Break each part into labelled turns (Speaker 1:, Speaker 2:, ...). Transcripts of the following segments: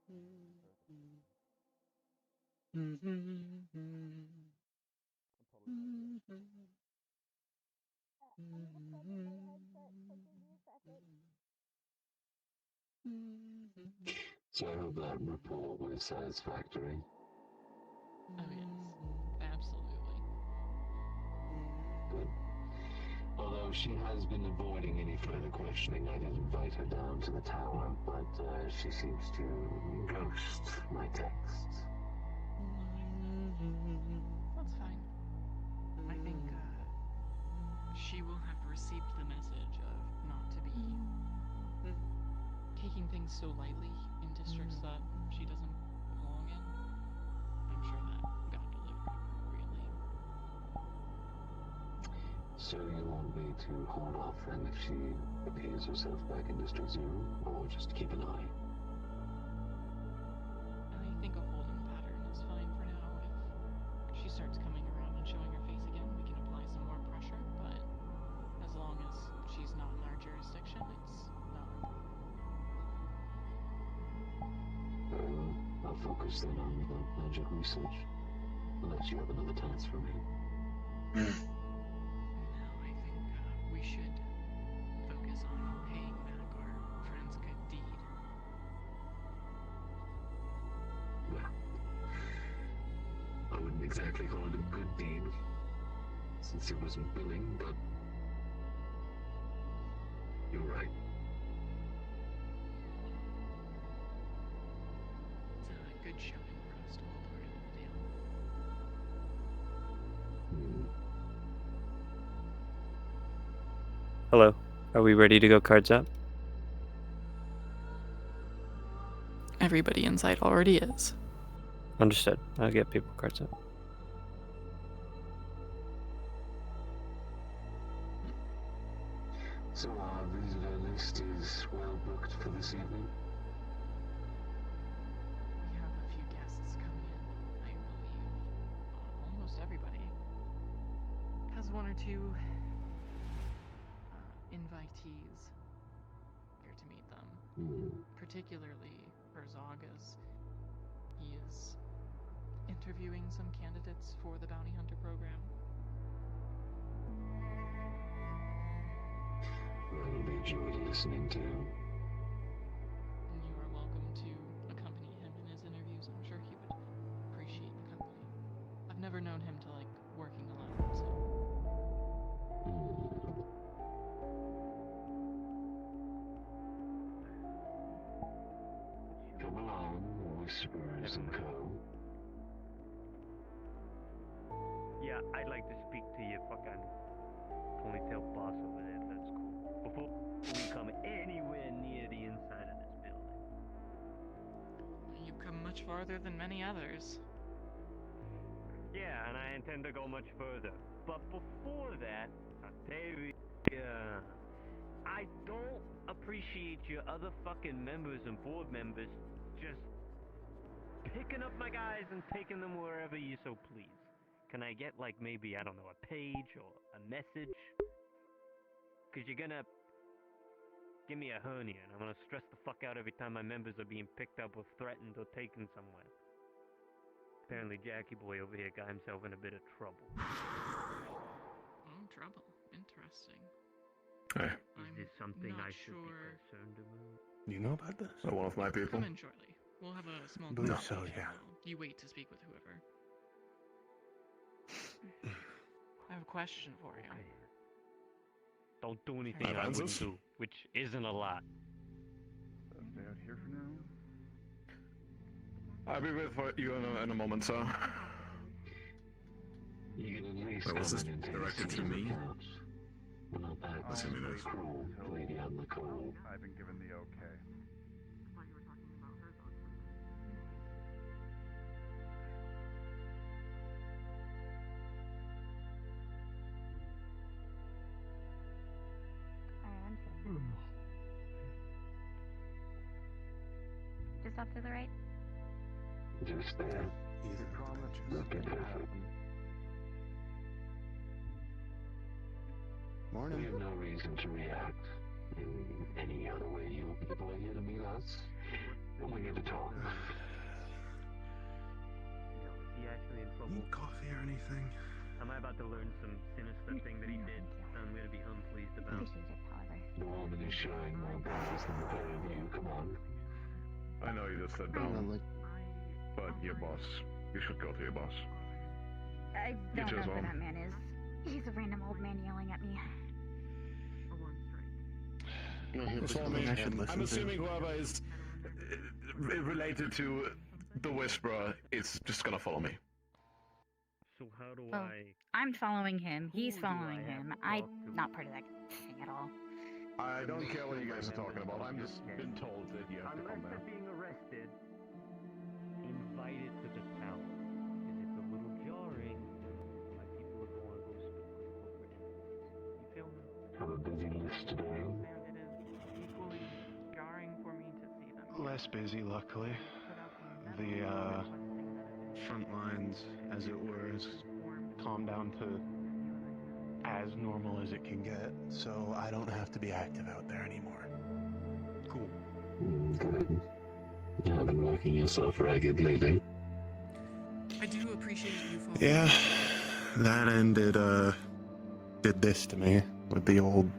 Speaker 1: So I hope that report was satisfactory.
Speaker 2: Oh, yes. Absolutely.
Speaker 1: Good. Although she has been avoiding any further questioning, I did invite her down to the tower, but she seems to ghost my texts.
Speaker 2: That's fine. I think she will have received the message of not to be taking things so lightly in districts that she doesn't belong in. I'm sure that got delivered appropriately.
Speaker 1: So you want me to hold off then if she appears herself back in District Zero, or just keep an eye?
Speaker 2: I think a holding pattern is fine for now. If she starts coming around and showing her face again, we can apply some more pressure, but as long as she's not in our jurisdiction, it's not our problem.
Speaker 1: Very well. I'll focus then on the magic research. Unless you have another task for me.
Speaker 2: No, I think we should focus on paying back our friend's good deed.
Speaker 1: Well, I wouldn't exactly call it a good deed, since it wasn't willing, but you're right.
Speaker 2: It's a good showing for us to all part of the deal.
Speaker 3: Hello. Are we ready to go cards up?
Speaker 2: Everybody inside already is.
Speaker 3: Understood. I'll get people cards up.
Speaker 1: So our visitor list is well booked for this evening?
Speaker 2: We have a few guests coming in, I believe. Almost everybody has one or two invitees here to meet them. Particularly Herzog, as he is interviewing some candidates for the bounty hunter program.
Speaker 1: That'll be a joy to listening to.
Speaker 2: And you are welcome to accompany him in his interviews. I'm sure he would appreciate the company. I've never known him to like working alone, so.
Speaker 1: Come along, Whisperers and Co.
Speaker 4: Yeah, I'd like to speak to your fucking ponytail boss over there, if that's cool. Before we come anywhere near the inside of this building.
Speaker 2: You've come much farther than many others.
Speaker 4: Yeah, and I intend to go much further. But before that, Octavia, I don't appreciate your other fucking members and board members just picking up my guys and taking them wherever you so please. Can I get, like, maybe, I don't know, a page or a message? Because you're gonna give me a hernia, and I'm gonna stress the fuck out every time my members are being picked up or threatened or taken somewhere. Apparently Jackie Boy over here got himself in a bit of trouble.
Speaker 2: Oh, trouble. Interesting.
Speaker 5: Hey.
Speaker 4: Is this something I should be
Speaker 2: sure.
Speaker 4: concerned about?
Speaker 5: You know about this? Oh, one of my people?
Speaker 2: Come in shortly. We'll have a small
Speaker 5: Believe
Speaker 2: conversation
Speaker 5: so, yeah.
Speaker 2: while you wait to speak with whoever. I have a question for you.
Speaker 4: Okay. Don't do anything
Speaker 5: Have
Speaker 4: I wouldn't
Speaker 5: answers?
Speaker 4: do, which isn't a lot.
Speaker 6: Stay out here for now.
Speaker 5: I'll be with you in a moment, sir.
Speaker 1: You can at least
Speaker 5: Wait, was
Speaker 1: come
Speaker 5: this
Speaker 1: in and take
Speaker 5: directed
Speaker 1: a
Speaker 5: to
Speaker 1: seat on the
Speaker 5: me?
Speaker 1: couch. We're not that
Speaker 5: That's gonna be nice.
Speaker 1: cruel, Lady on the Cole.
Speaker 6: I've been given the okay.
Speaker 2: I thought you were talking about Herzog.
Speaker 7: Just off to the right?
Speaker 1: Just there.
Speaker 6: You promised
Speaker 1: Looking
Speaker 6: nothing would
Speaker 1: perfect.
Speaker 6: happen.
Speaker 1: We
Speaker 8: Morning.
Speaker 1: have no reason to react in any other way. You people are here to meet us. We need to talk.
Speaker 4: Yo, is he actually in trouble?
Speaker 5: Need coffee or anything?
Speaker 4: Am I about to learn some sinister thing that he did? I'm gonna be unpleased about.
Speaker 7: Appreciate it, however.
Speaker 1: The woman is showing more promise than the pair of you. Come on.
Speaker 5: I know you just said
Speaker 6: Yeah,
Speaker 5: down,
Speaker 6: like,
Speaker 5: but your boss. You should go to your boss.
Speaker 7: I
Speaker 5: You
Speaker 7: don't know
Speaker 5: chose
Speaker 7: who
Speaker 5: one.
Speaker 7: that man is. He's a random old man yelling at me.
Speaker 5: Follow me. I'm assuming whoever is related to the Whisperer is just gonna follow me.
Speaker 4: So how do
Speaker 7: Oh.
Speaker 4: I?
Speaker 7: I'm following him. He's
Speaker 4: Who do I
Speaker 7: following
Speaker 4: have
Speaker 7: him.
Speaker 4: to
Speaker 7: I'm
Speaker 4: talk to?
Speaker 7: not part of that thing at all.
Speaker 5: I don't care what you guys are talking about. I'm just been told that you have to
Speaker 4: Unless
Speaker 5: come
Speaker 4: they're
Speaker 5: there.
Speaker 4: being arrested, invited to the tower. Because it's a little jarring. My people are going to go speak with corporate entities. You feel me?
Speaker 1: Have a busy list today.
Speaker 2: And it is equally jarring for me to see them.
Speaker 8: Less busy, luckily. The front lines, as it were, has calmed down to as normal as it can get, so I don't have to be active out there anymore. Cool.
Speaker 1: Good. You have been working yourself ragged lately.
Speaker 9: I do appreciate you following.
Speaker 8: Yeah, that ended, did this to me with the old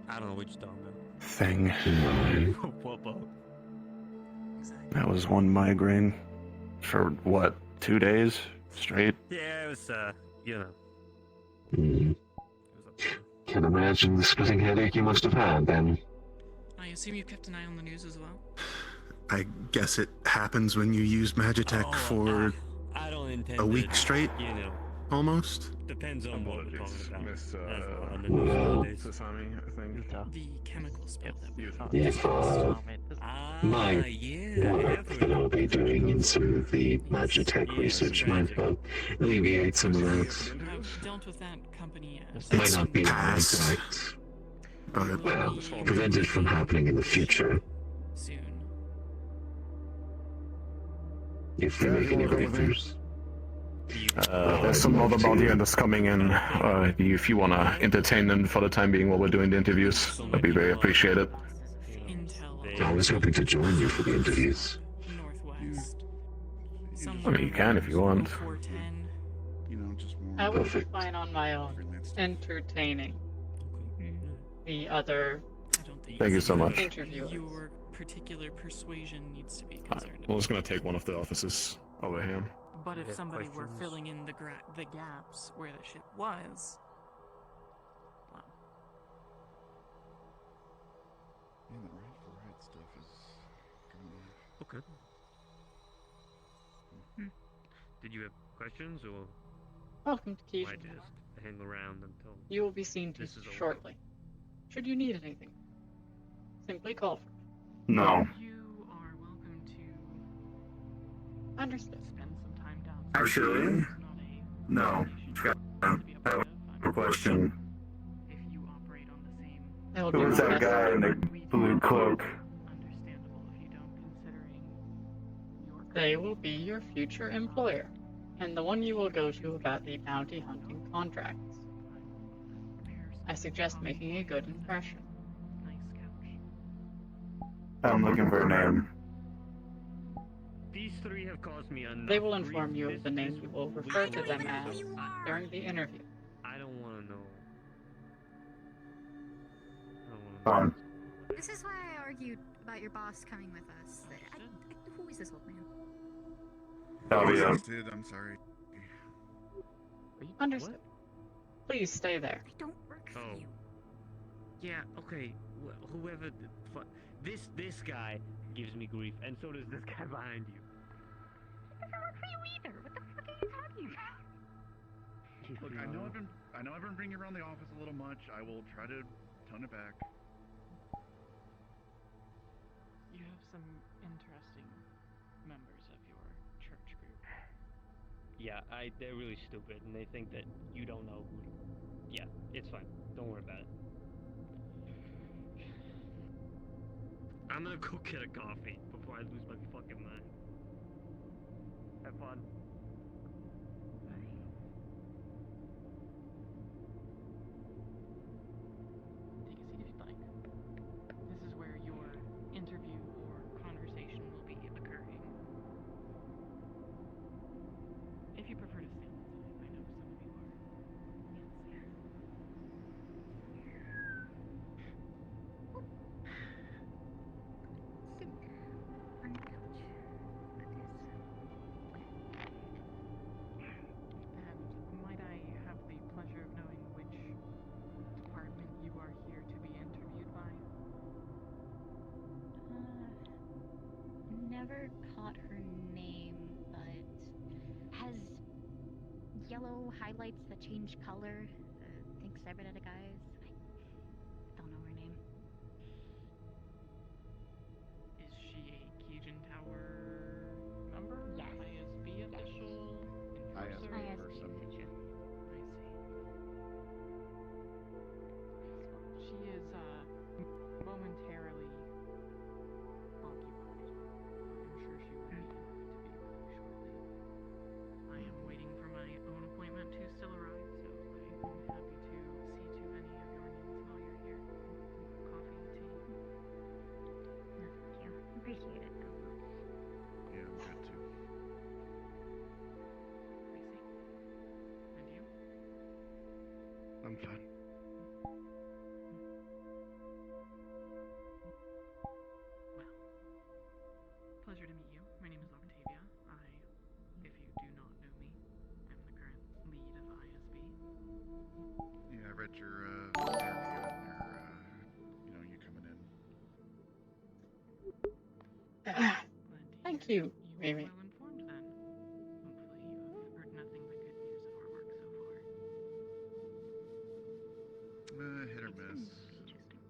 Speaker 10: I don't know what you're talking about.
Speaker 8: thing.
Speaker 10: What about?
Speaker 8: That was one migraine for, what, 2 days straight?
Speaker 10: Yeah, it was, you know.
Speaker 1: Hmm.
Speaker 10: It was up there.
Speaker 1: Can imagine the splitting headache you must have had then.
Speaker 9: I assume you kept an eye on the news as well.
Speaker 8: I guess it happens when you use Magitech
Speaker 10: Oh,
Speaker 8: for
Speaker 10: I don't intend
Speaker 8: a week
Speaker 10: to,
Speaker 8: straight,
Speaker 10: You know,
Speaker 8: almost.
Speaker 10: depends on what we're
Speaker 5: Apologies,
Speaker 10: talking about.
Speaker 5: Miss
Speaker 10: That's on the news nowadays.
Speaker 5: Sasami, I think.
Speaker 9: The chemical spell that we
Speaker 1: If, my
Speaker 10: yeah.
Speaker 1: work that I'll be doing into the Magitech research might help alleviate some of that.
Speaker 9: I've dealt with that company as
Speaker 1: It might not be exact,
Speaker 8: But
Speaker 1: well, prevent it from happening in the future.
Speaker 9: soon.
Speaker 1: If we make any breakthroughs.
Speaker 5: There's some other bounty hunters coming in. If you wanna entertain them for the time being while we're doing the interviews, that'd be very appreciated.
Speaker 9: Intel
Speaker 1: I was hoping to join you for the interviews.
Speaker 9: Northwest.
Speaker 5: I mean, you can if you want.
Speaker 9: 410.
Speaker 6: you know, just more.
Speaker 2: I would be
Speaker 1: Perfect.
Speaker 2: fine on my own.
Speaker 6: freelance stuff.
Speaker 2: Entertaining the other
Speaker 9: I don't think
Speaker 5: Thank you so much.
Speaker 2: interviewers.
Speaker 9: your particular persuasion needs to be
Speaker 5: Well,
Speaker 9: concerned
Speaker 5: I'm
Speaker 9: about.
Speaker 5: just gonna take one of the offices over here.
Speaker 9: But if
Speaker 10: Yeah,
Speaker 9: somebody were
Speaker 10: questions?
Speaker 9: filling in the gaps where the ship was, well,
Speaker 6: Yeah, the right for right stuff is going on.
Speaker 10: Okay. Did you have questions, or
Speaker 2: Welcome to
Speaker 10: do I
Speaker 2: Keisha.
Speaker 10: just hang around until?
Speaker 2: You will be seen to
Speaker 10: This is over.
Speaker 2: shortly. Should you need anything, simply call for me.
Speaker 5: No.
Speaker 9: you are welcome to
Speaker 2: Understood.
Speaker 9: spend some time down.
Speaker 5: Actually,
Speaker 9: It's not a
Speaker 5: no.
Speaker 9: destination you need to be a part of. I'm
Speaker 5: Question.
Speaker 9: If you operate on the same
Speaker 2: It'll
Speaker 5: Who
Speaker 2: be
Speaker 5: is that guy in the blue cloak?
Speaker 9: understandable if you don't, considering your
Speaker 2: They will be your future employer, and the one you will go to about the bounty hunting contracts. I suggest making a good impression.
Speaker 9: nice couch.
Speaker 5: I'm looking for a name.
Speaker 4: These three have caused me enough
Speaker 2: They will
Speaker 4: grief.
Speaker 2: inform you of the name
Speaker 4: This
Speaker 2: you will
Speaker 4: week
Speaker 2: refer to
Speaker 4: alone.
Speaker 2: them as during the interview.
Speaker 4: I don't want to know. I don't want to
Speaker 5: Fine.
Speaker 4: know.
Speaker 7: This is why I argued about your boss coming with us. Who is this old man?
Speaker 6: Did, I'm sorry.
Speaker 2: Understood. Please stay there.
Speaker 7: I don't work for
Speaker 4: Oh.
Speaker 7: you.
Speaker 4: Yeah, okay. Whoever. This guy gives me grief, and so does this guy behind you.
Speaker 7: It doesn't work for you either. What the fuck are you talking about?
Speaker 6: Look, I know I've been bringing around the office a little much. I will try to tone it back.
Speaker 2: You have some interesting members of your church group.
Speaker 4: Yeah, they're really stupid, and they think that you don't know who. Yeah, it's fine. Don't worry about it. I'm gonna go get a coffee before I lose my fucking mind. Have fun.
Speaker 2: Take a seat if you'd like. This is where your interview or
Speaker 7: never caught her name, but has yellow highlights that change color. Think cybernetics eyes. I don't know her name.
Speaker 2: Is she a Kijin Tower member?
Speaker 7: Yes.
Speaker 2: ISB official?
Speaker 6: ISB
Speaker 2: Enforcer?
Speaker 6: person.
Speaker 2: I see. She is momentarily occupied. I'm sure she will be to be back shortly. I am waiting for my own appointment to still arrive, so I'm happy to see to any of your needs while you're here. Coffee, tea.
Speaker 7: No, thank you. Appreciate it.
Speaker 6: Yeah, I'm good too.
Speaker 2: I see. And you?
Speaker 6: I'm fine.
Speaker 2: Well, pleasure to meet you. My name is Octavia. If you do not know me, I'm the current lead of ISB.
Speaker 6: Yeah, I read your interview and your, you coming in.
Speaker 2: Glad to
Speaker 11: Thank
Speaker 2: hear
Speaker 11: you,
Speaker 2: you are
Speaker 11: Mimi.
Speaker 2: well informed then. Hopefully you have heard nothing but good news of our work so far.
Speaker 6: Hit or miss.
Speaker 7: Interesting.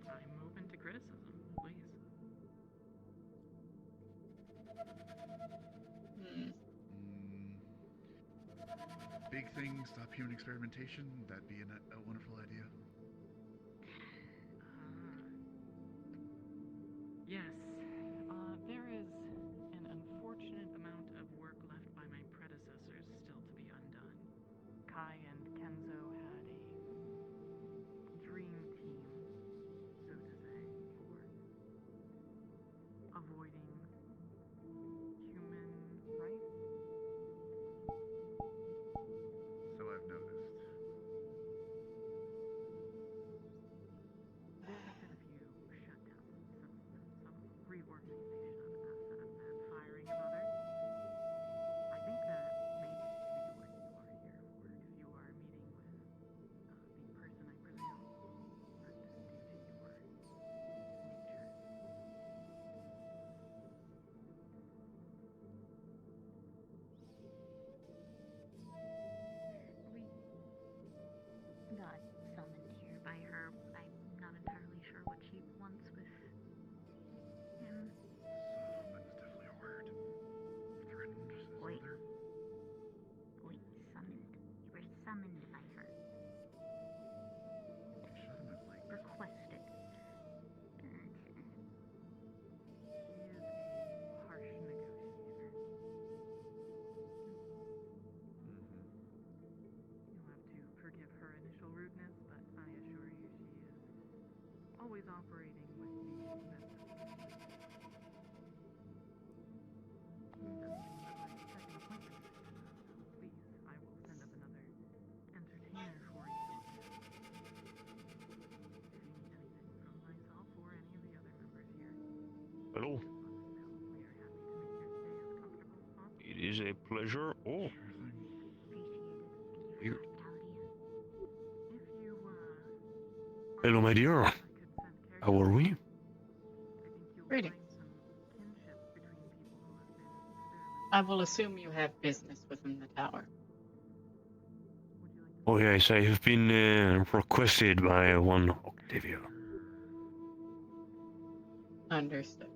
Speaker 2: I'm open to criticism, please.
Speaker 11: Hmm.
Speaker 6: Big thing, stop human experimentation. That'd be a wonderful idea.
Speaker 2: Yes. There is an unfortunate amount of work left by my predecessors still to be undone. Kai and Kenzo had a dream team, so to say, for avoiding human rights.
Speaker 6: So I've noticed.
Speaker 2: There's been a few shutdowns, some reorganization of assets and firing of others. I think that may be what you are here for. If you are meeting with the person, I presume, but due to your nature.
Speaker 7: We got summoned here by her. I'm not entirely sure what she wants with him.
Speaker 6: Summon's definitely a word. Threatened is
Speaker 7: Wait.
Speaker 6: other.
Speaker 7: Wait, summoned. You were summoned by her.
Speaker 6: Should have been like
Speaker 7: Requested.
Speaker 2: She is a harsh negotiator. You'll have to forgive her initial rudeness, but I assure you she is always operating with the best of intentions. It does seem that my second appointment is soon, so please, I will send up another entertainer for you. If you need anything from myself or any of the other members here,
Speaker 5: Hello.
Speaker 2: let us know. We are happy to make your stay as comfortable as possible.
Speaker 5: It is a pleasure. Oh,
Speaker 6: sure thing.
Speaker 7: Appreciate it. Thank
Speaker 5: You-
Speaker 7: you for hospitality.
Speaker 2: If you,
Speaker 5: hello, my dear.
Speaker 2: I could send
Speaker 5: How are we?
Speaker 2: I think you'll
Speaker 11: Greetings.
Speaker 2: find some kinship between people who have been experimenting.
Speaker 11: I will assume you have business within the tower.
Speaker 2: Would you like to
Speaker 5: Oh yes, I have been requested by one Octavia.
Speaker 11: Understood.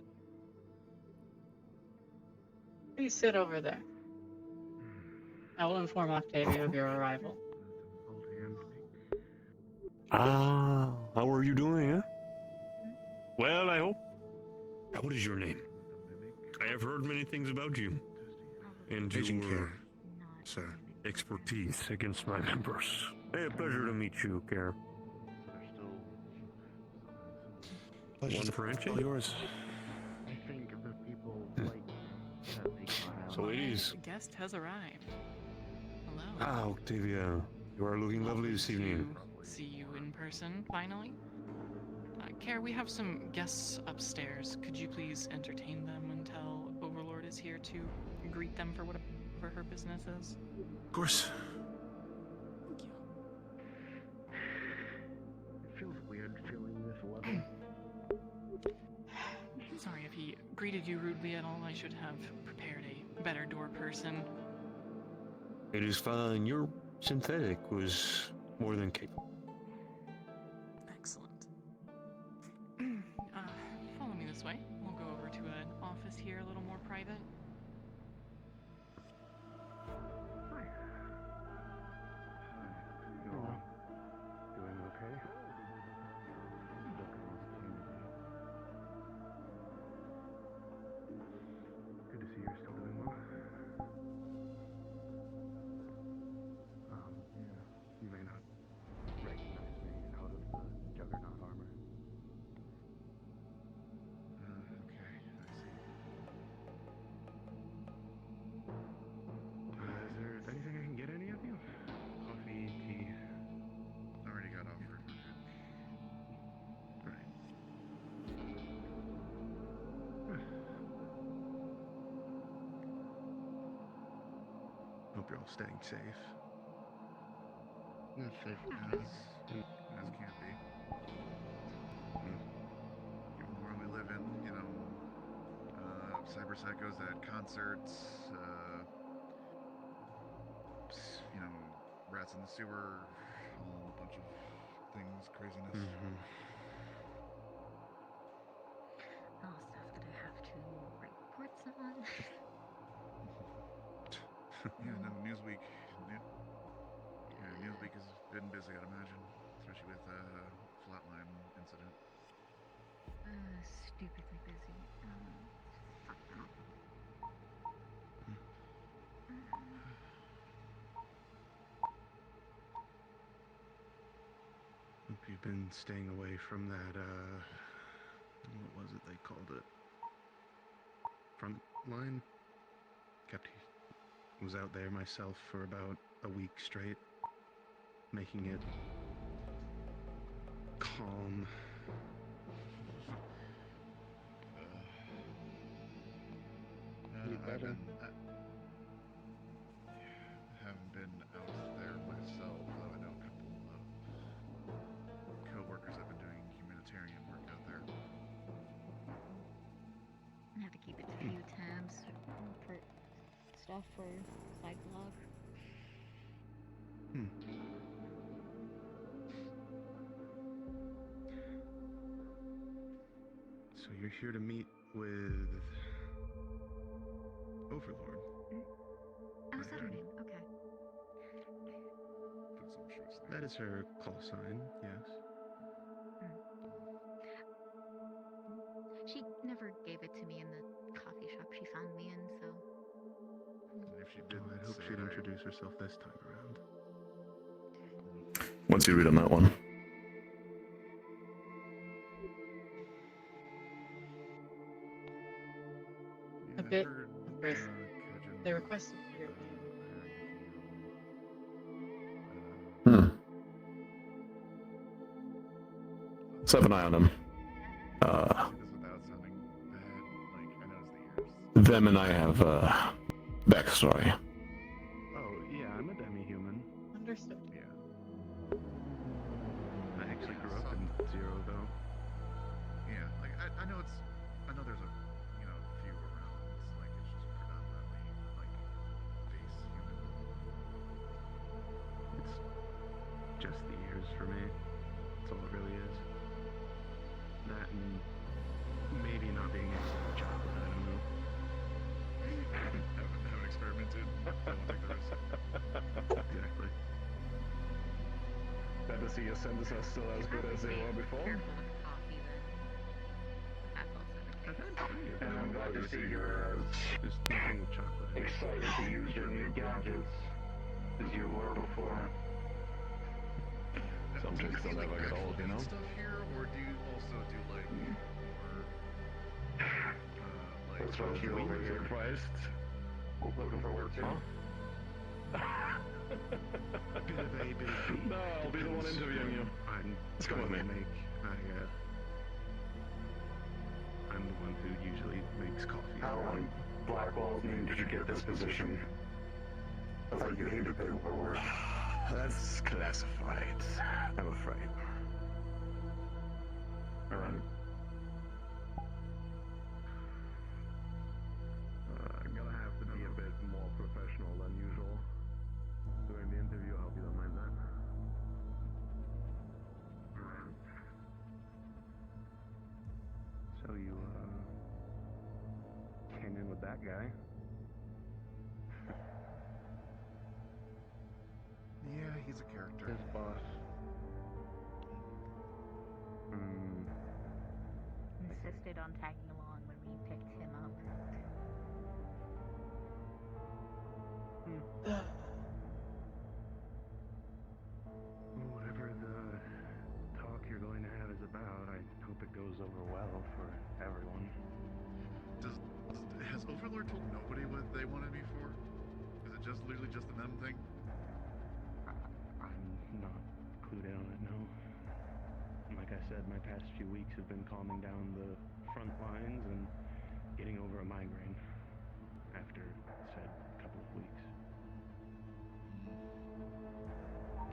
Speaker 11: Please sit over there. I will inform Octavia of your arrival.
Speaker 6: Hold hand.
Speaker 5: Ah, how are you doing, huh? Well, I hope. What is your name? I have heard many things about you. And
Speaker 8: Agent
Speaker 5: your
Speaker 8: Care, sir.
Speaker 5: expertise against my members. Hey, a pleasure to meet you, Care.
Speaker 6: They're still.
Speaker 5: One for
Speaker 8: all
Speaker 5: Angie?
Speaker 8: yours.
Speaker 4: I think the people like that they got out.
Speaker 5: So it is.
Speaker 2: The guest has arrived. Hello.
Speaker 5: Ah, Octavia, you are looking lovely this evening.
Speaker 2: To see you in person, finally. Care, we have some guests upstairs. Could you please entertain them until Overlord is here to greet them for whatever her business is?
Speaker 8: Of course.
Speaker 2: Thank you.
Speaker 4: It feels weird feeling this level.
Speaker 2: greeted you rudely at all, I should have prepared a better door person.
Speaker 8: It is fine. Your synthetic was more than capable.
Speaker 9: Excellent.
Speaker 2: Follow me this way. We'll go over to an office here, a little more private.
Speaker 8: Doing okay? Good to see you're still doing well. Yeah, you may not recognize me out of the Juggernaut armor.
Speaker 6: Okay, I see.
Speaker 8: Is there anything I can get any of you? Coffee, tea?
Speaker 6: Already got offered.
Speaker 8: Right. Hope you're all staying safe.
Speaker 6: Yeah, safe as can be. Given the world we live in, you know, cyber psychos at concerts, you know, rats in the sewer, a whole bunch of things, craziness.
Speaker 7: All stuff that I have to write reports on.
Speaker 6: Yeah, and then Newsweek. Newsweek has been busy, I'd imagine, especially with Flatline incident.
Speaker 7: Stupidly busy. Fuck them.
Speaker 8: Hope you've been staying away from that, what was it they called it? Front line? Was out there myself for about a week straight, making it calm.
Speaker 6: I haven't been out there myself, though I know a couple of co-workers have been doing humanitarian work out there.
Speaker 7: I have to keep it to few tabs for stuff for side blog.
Speaker 8: So you're here to meet with Overlord.
Speaker 7: Oh, is that her name? Okay.
Speaker 8: That is her call sign, yes.
Speaker 7: She never gave it to me in the coffee shop she found me in, so.
Speaker 6: And if she did,
Speaker 8: I hope she'd introduce herself this time around.
Speaker 5: Once you read on that one.
Speaker 11: A bit aggressive. They requested your
Speaker 5: Let's have an eye on them. Them and I have backstory.
Speaker 8: Oh, yeah, I'm a demi-human.
Speaker 11: Understood.
Speaker 6: Yeah.
Speaker 8: I actually grew up in Zero, though.
Speaker 6: Yeah, like I know there's a few around. It's like it's just predominantly like base human.
Speaker 8: It's just the ears for me. That's all it really is. That and maybe not being able to have chocolate, I don't know.
Speaker 6: haven't experimented. I don't think there is.
Speaker 8: Exactly.
Speaker 5: Glad to see your senses are still as good as they were before.
Speaker 8: And I'm glad to see you're just nothing with chocolate.
Speaker 1: Excited to use your new gadgets as you were before.
Speaker 5: Some chicks don't ever get old, you know?
Speaker 6: Stuff here, or do you also do like more
Speaker 1: That's what you over here.
Speaker 5: Surprised?
Speaker 1: Looking for work too?
Speaker 8: Bit of A, bit of B.
Speaker 5: No, I'll be the one interviewing you.
Speaker 8: I'm
Speaker 5: Let's go with me.
Speaker 8: I'm the one who usually makes coffee.
Speaker 1: How on Blackwell's name did you get this position? I thought you hated paperwork.
Speaker 5: That's classified, I'm afraid.
Speaker 1: Alright.
Speaker 8: So you, came in with that guy?
Speaker 6: Yeah, he's a character.
Speaker 8: His boss.
Speaker 7: Insisted on tagging along when we picked him up.
Speaker 8: Well, whatever the talk you're going to have is about, I hope it goes over well for everyone.
Speaker 6: Has Overlord told nobody what they wanted me for? Is it just literally just an M thing?
Speaker 8: I'm not clued in on it, no. Like I said, my past few weeks have been calming down the front lines and getting over a migraine after said couple of weeks.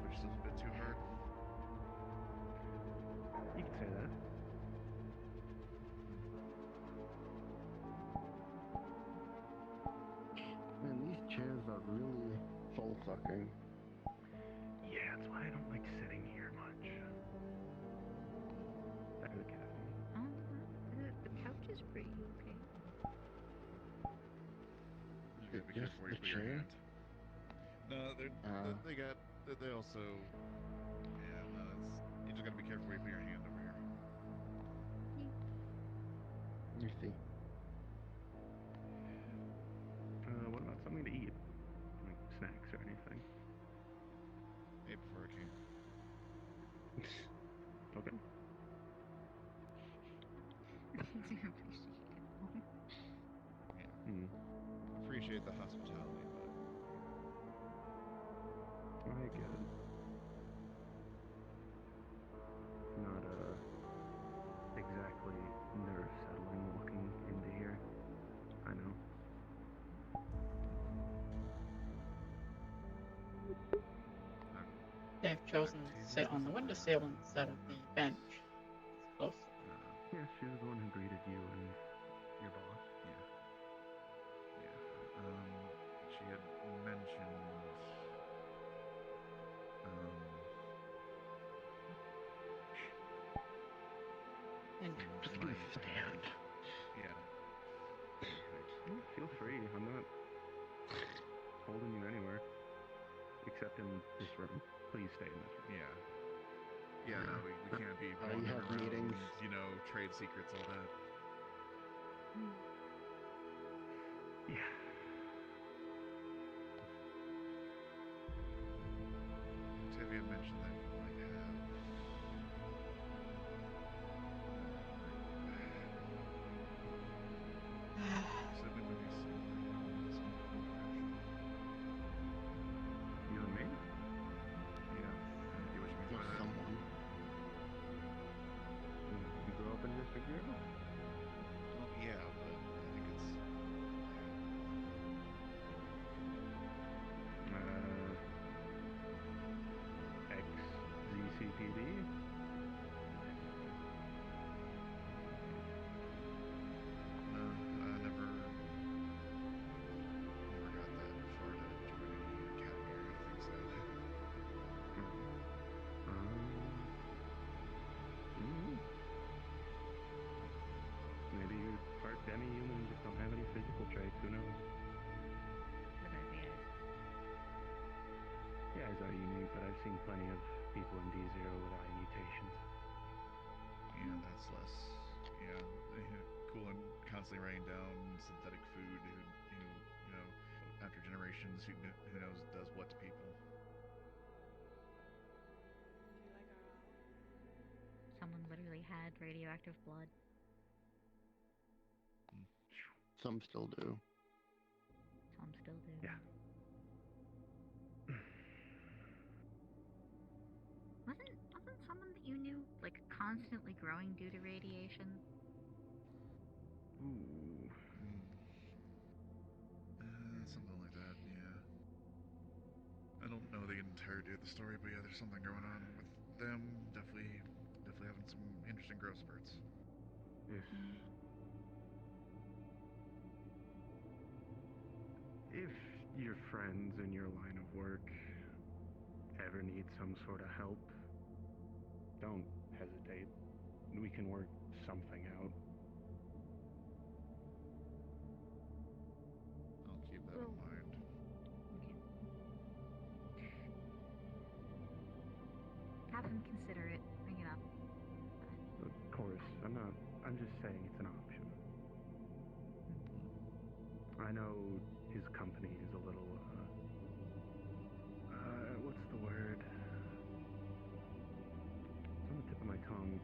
Speaker 6: Which is a bit too hard.
Speaker 8: You could say that.
Speaker 12: Man, these chairs are really soul-sucking.
Speaker 8: Yeah, that's why I don't like sitting here much. Back to the caffeine.
Speaker 7: The couch is pretty okay.
Speaker 6: You gotta be
Speaker 12: Just
Speaker 6: careful where you
Speaker 12: the
Speaker 6: put your
Speaker 12: chair?
Speaker 6: hand. No, they also. Yeah, no, you just gotta be careful where you put your hand over here.
Speaker 12: You see.
Speaker 8: What about something to eat? Like snacks or anything?
Speaker 6: Ate before I came.
Speaker 8: Okay.
Speaker 6: Appreciate the hospitality, but
Speaker 8: I get it. Not exactly nerve-settling walking into here. I know.
Speaker 11: They've chosen to sit on the windowsill instead of the bench. It's close.
Speaker 8: Yeah, she was the one who greeted you and your boss.
Speaker 6: She had mentioned,
Speaker 11: Interesting.
Speaker 6: my stand. Yeah.
Speaker 8: Feel free. I'm not holding you anywhere. Except in this room. Please stay in this room.
Speaker 6: Yeah, no, we can't be
Speaker 12: You
Speaker 6: wandering
Speaker 12: have
Speaker 6: around,
Speaker 12: meetings.
Speaker 6: Trade secrets, all that.
Speaker 8: Yeah.
Speaker 6: Tavia mentioned that you might have said we might be some
Speaker 8: You and me?
Speaker 6: Yeah, I get what you mean by
Speaker 12: With
Speaker 6: that.
Speaker 12: someone.
Speaker 8: You grew up in District Zero?
Speaker 6: Well, yeah, but I think it's
Speaker 8: Ex-ZCPD?
Speaker 6: no, I never got that far to join any academy or anything, sadly.
Speaker 8: Maybe you're part demi-human, just don't have any physical traits, who knows? Yeah, eyes are unique, but I've seen plenty of people in D0 with eye mutations.
Speaker 6: Yeah, that's less. Yeah, cool and constantly writing down synthetic food. Who after generations, who knows does what to people.
Speaker 7: Someone literally had radioactive blood.
Speaker 12: Some still do.
Speaker 7: Some still do.
Speaker 8: Yeah.
Speaker 7: Wasn't someone that you knew like constantly growing due to radiation?
Speaker 8: Ooh.
Speaker 6: Something like that. Yeah. I don't know the entirety of the story, but yeah, there's something going on with them. Definitely having some interesting growth spurts.
Speaker 8: If your friends in your line of work ever need some sort of help, don't hesitate. We can work something out.
Speaker 7: can consider it. Bring it up.
Speaker 8: Of course, I'm just saying it's an option. I know his company is a little, what's the word? It's on the tip of my tongue.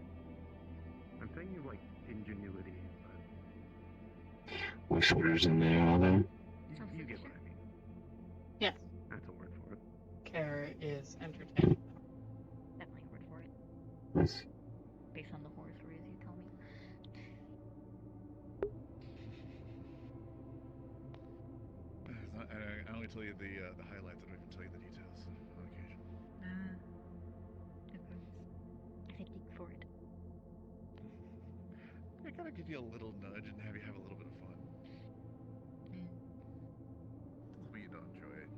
Speaker 8: I'm thinking of, like, ingenuity, but...
Speaker 1: Which swears in there, are there?
Speaker 8: You get what I mean.
Speaker 11: Yes.
Speaker 8: That's a word for it.
Speaker 11: Care is entertaining.
Speaker 7: Definitely a word for it.
Speaker 1: Yes.
Speaker 7: Based on the horror stories you tell me.
Speaker 6: I only tell you the highlights. I don't even tell you the details on occasion.
Speaker 7: I think dig for it.
Speaker 6: I gotta give you a little nudge and have you have a little bit of fun. Doesn't mean you don't enjoy it.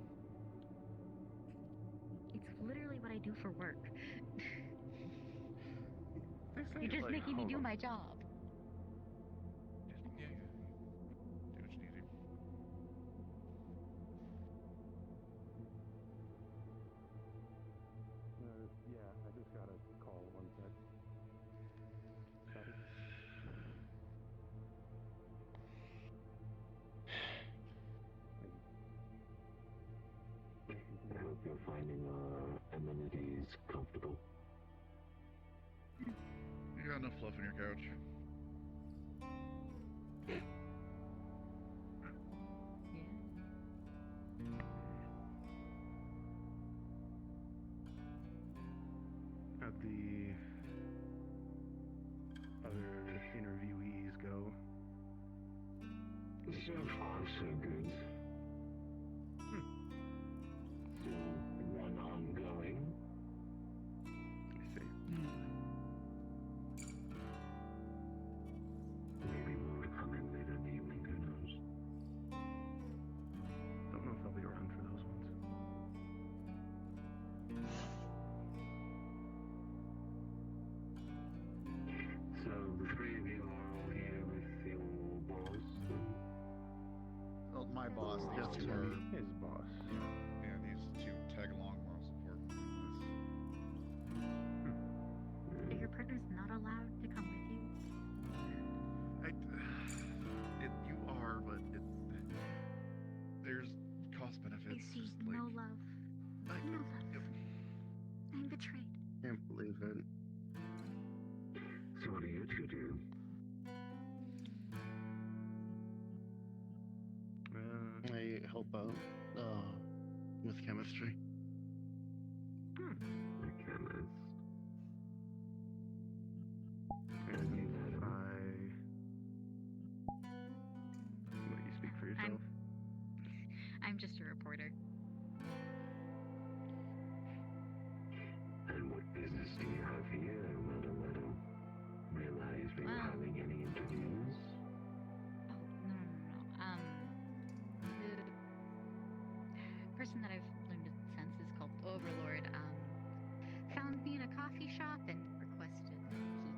Speaker 7: It's literally what I do for work.
Speaker 8: You're
Speaker 7: You're just making me do my job.
Speaker 6: Yeah. Do what you need to.
Speaker 8: Yeah, I just got a call, one sec. Sorry.
Speaker 1: I hope you're finding our amenities comfortable.
Speaker 6: You got enough fluff in your couch.
Speaker 8: How'd the other interviewees go?
Speaker 1: So far, so good. Still one ongoing.
Speaker 8: I see.
Speaker 1: Maybe more to come in later in the evening, who knows?
Speaker 8: Don't know if I'll be around for those ones.
Speaker 1: So the three of you are all here with your boss.
Speaker 6: Well, my boss. These
Speaker 8: Just
Speaker 6: two are.
Speaker 8: his boss.
Speaker 6: Yeah, these two tag along moral support.
Speaker 7: Are your partners not allowed to come with you?
Speaker 6: You are, but there's cost benefits.
Speaker 7: I see
Speaker 6: Just
Speaker 7: no love. No love. I'm betrayed.
Speaker 12: Can't believe it.
Speaker 1: So what do you two do?
Speaker 12: I help out with chemistry.
Speaker 1: A chemist.
Speaker 8: And if let you speak for yourself.
Speaker 7: I'm just a reporter.
Speaker 1: And what business do you have here, madam? I don't realize we were having any interviews.
Speaker 7: Oh, no. The person that I've learned since is called Overlord. Found me in a coffee shop and requested that he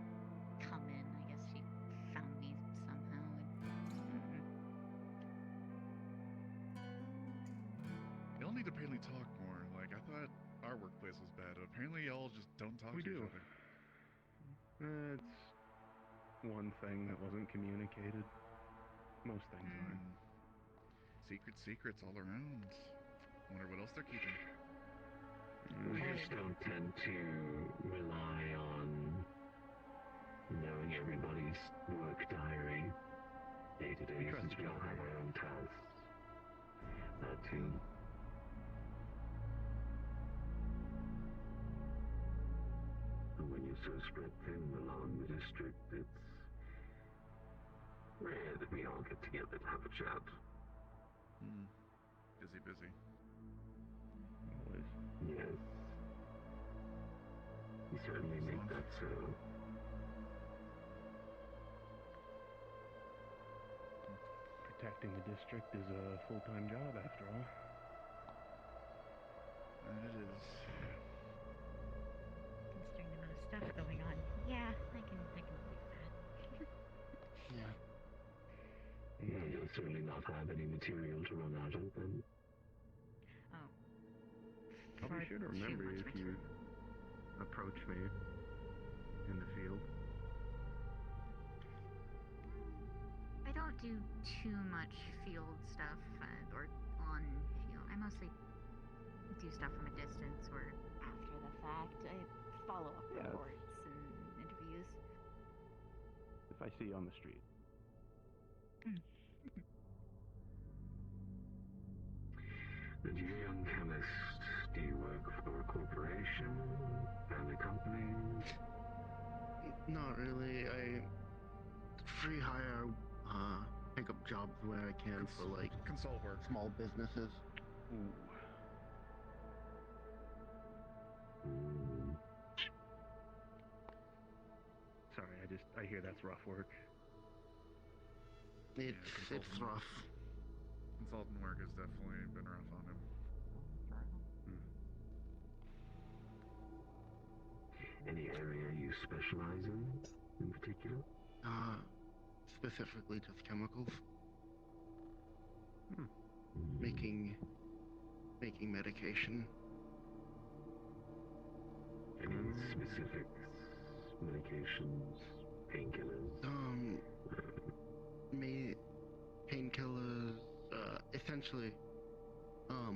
Speaker 7: come in. I guess she found me somehow.
Speaker 6: Y'all need to apparently talk more. Like, I thought our workplace was bad. Apparently, y'all just don't talk to each other.
Speaker 8: It's one thing that wasn't communicated. Most things aren't.
Speaker 6: Secrets all around. Wonder what else they're keeping.
Speaker 1: We just don't tend to rely on knowing everybody's work diary day to day since we all have our own tasks. That too. And when you're so spread thin along the district, it's rare that we all get together to have a chat.
Speaker 6: Busy.
Speaker 8: Always.
Speaker 1: Yes. You certainly make that so.
Speaker 8: Protecting the district is a full-time job, after all.
Speaker 6: And it is.
Speaker 7: Considering the amount of stuff going on. Yeah, I can believe that.
Speaker 12: Yeah.
Speaker 1: Yeah, you'll certainly not have any material to run out of then.
Speaker 7: Oh.
Speaker 8: I'll be sure to remember if you approach me in the field.
Speaker 7: I don't do too much field stuff or on field. I mostly do stuff from a distance or after the fact. I follow up reports and interviews.
Speaker 8: If I see you on the street.
Speaker 1: And you, young chemist, do you work for a corporation, family company?
Speaker 12: Not really. I free hire, pick up jobs where I can for like
Speaker 6: consult work,
Speaker 12: small businesses.
Speaker 8: Sorry, I hear that's rough work.
Speaker 12: It's rough.
Speaker 6: Consultant work has definitely been rough on him.
Speaker 1: Any area you specialize in particular?
Speaker 12: Specifically just chemicals. Making medication.
Speaker 1: Any specifics? Medications? Painkillers?
Speaker 12: Painkillers, essentially,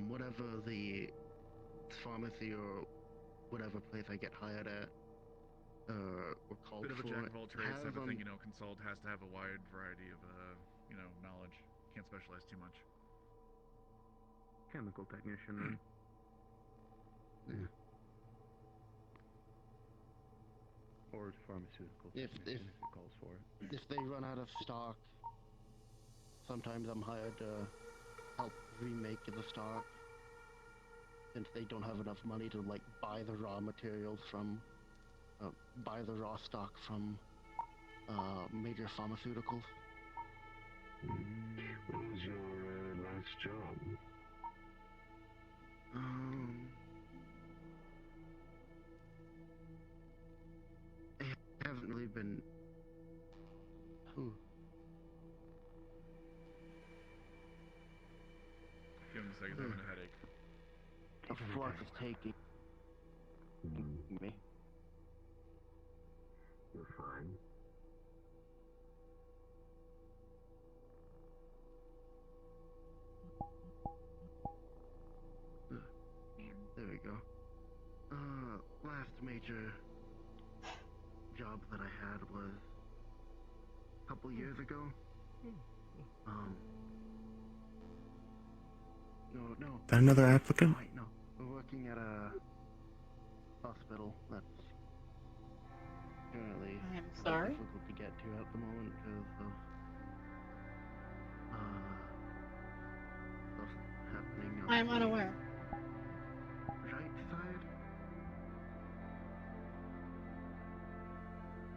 Speaker 12: whatever the pharmacy or whatever place I get hired at, or called
Speaker 6: Bit of a
Speaker 12: for.
Speaker 6: jack of all trades type of thing, consult has to have a wide variety of, knowledge. Can't specialize too much.
Speaker 8: Chemical technician, then. Or pharmaceutical technician if it calls for it.
Speaker 12: If they run out of stock, sometimes I'm hired to help remake the stock. Since they don't have enough money to like buy the raw materials from, buy the raw stock from major pharmaceuticals.
Speaker 1: What was your last job?
Speaker 12: I haven't really been.
Speaker 6: Give him a second, having a headache.
Speaker 12: A fork is taking me.
Speaker 1: You're fine.
Speaker 12: There we go. Last major job that I had was a couple years ago. No.
Speaker 5: That another applicant?
Speaker 12: No. We're working at a hospital that's currently
Speaker 11: sorry?
Speaker 12: difficult to get to at the moment because of stuff happening on
Speaker 11: I am
Speaker 12: the
Speaker 11: unaware.
Speaker 12: right side,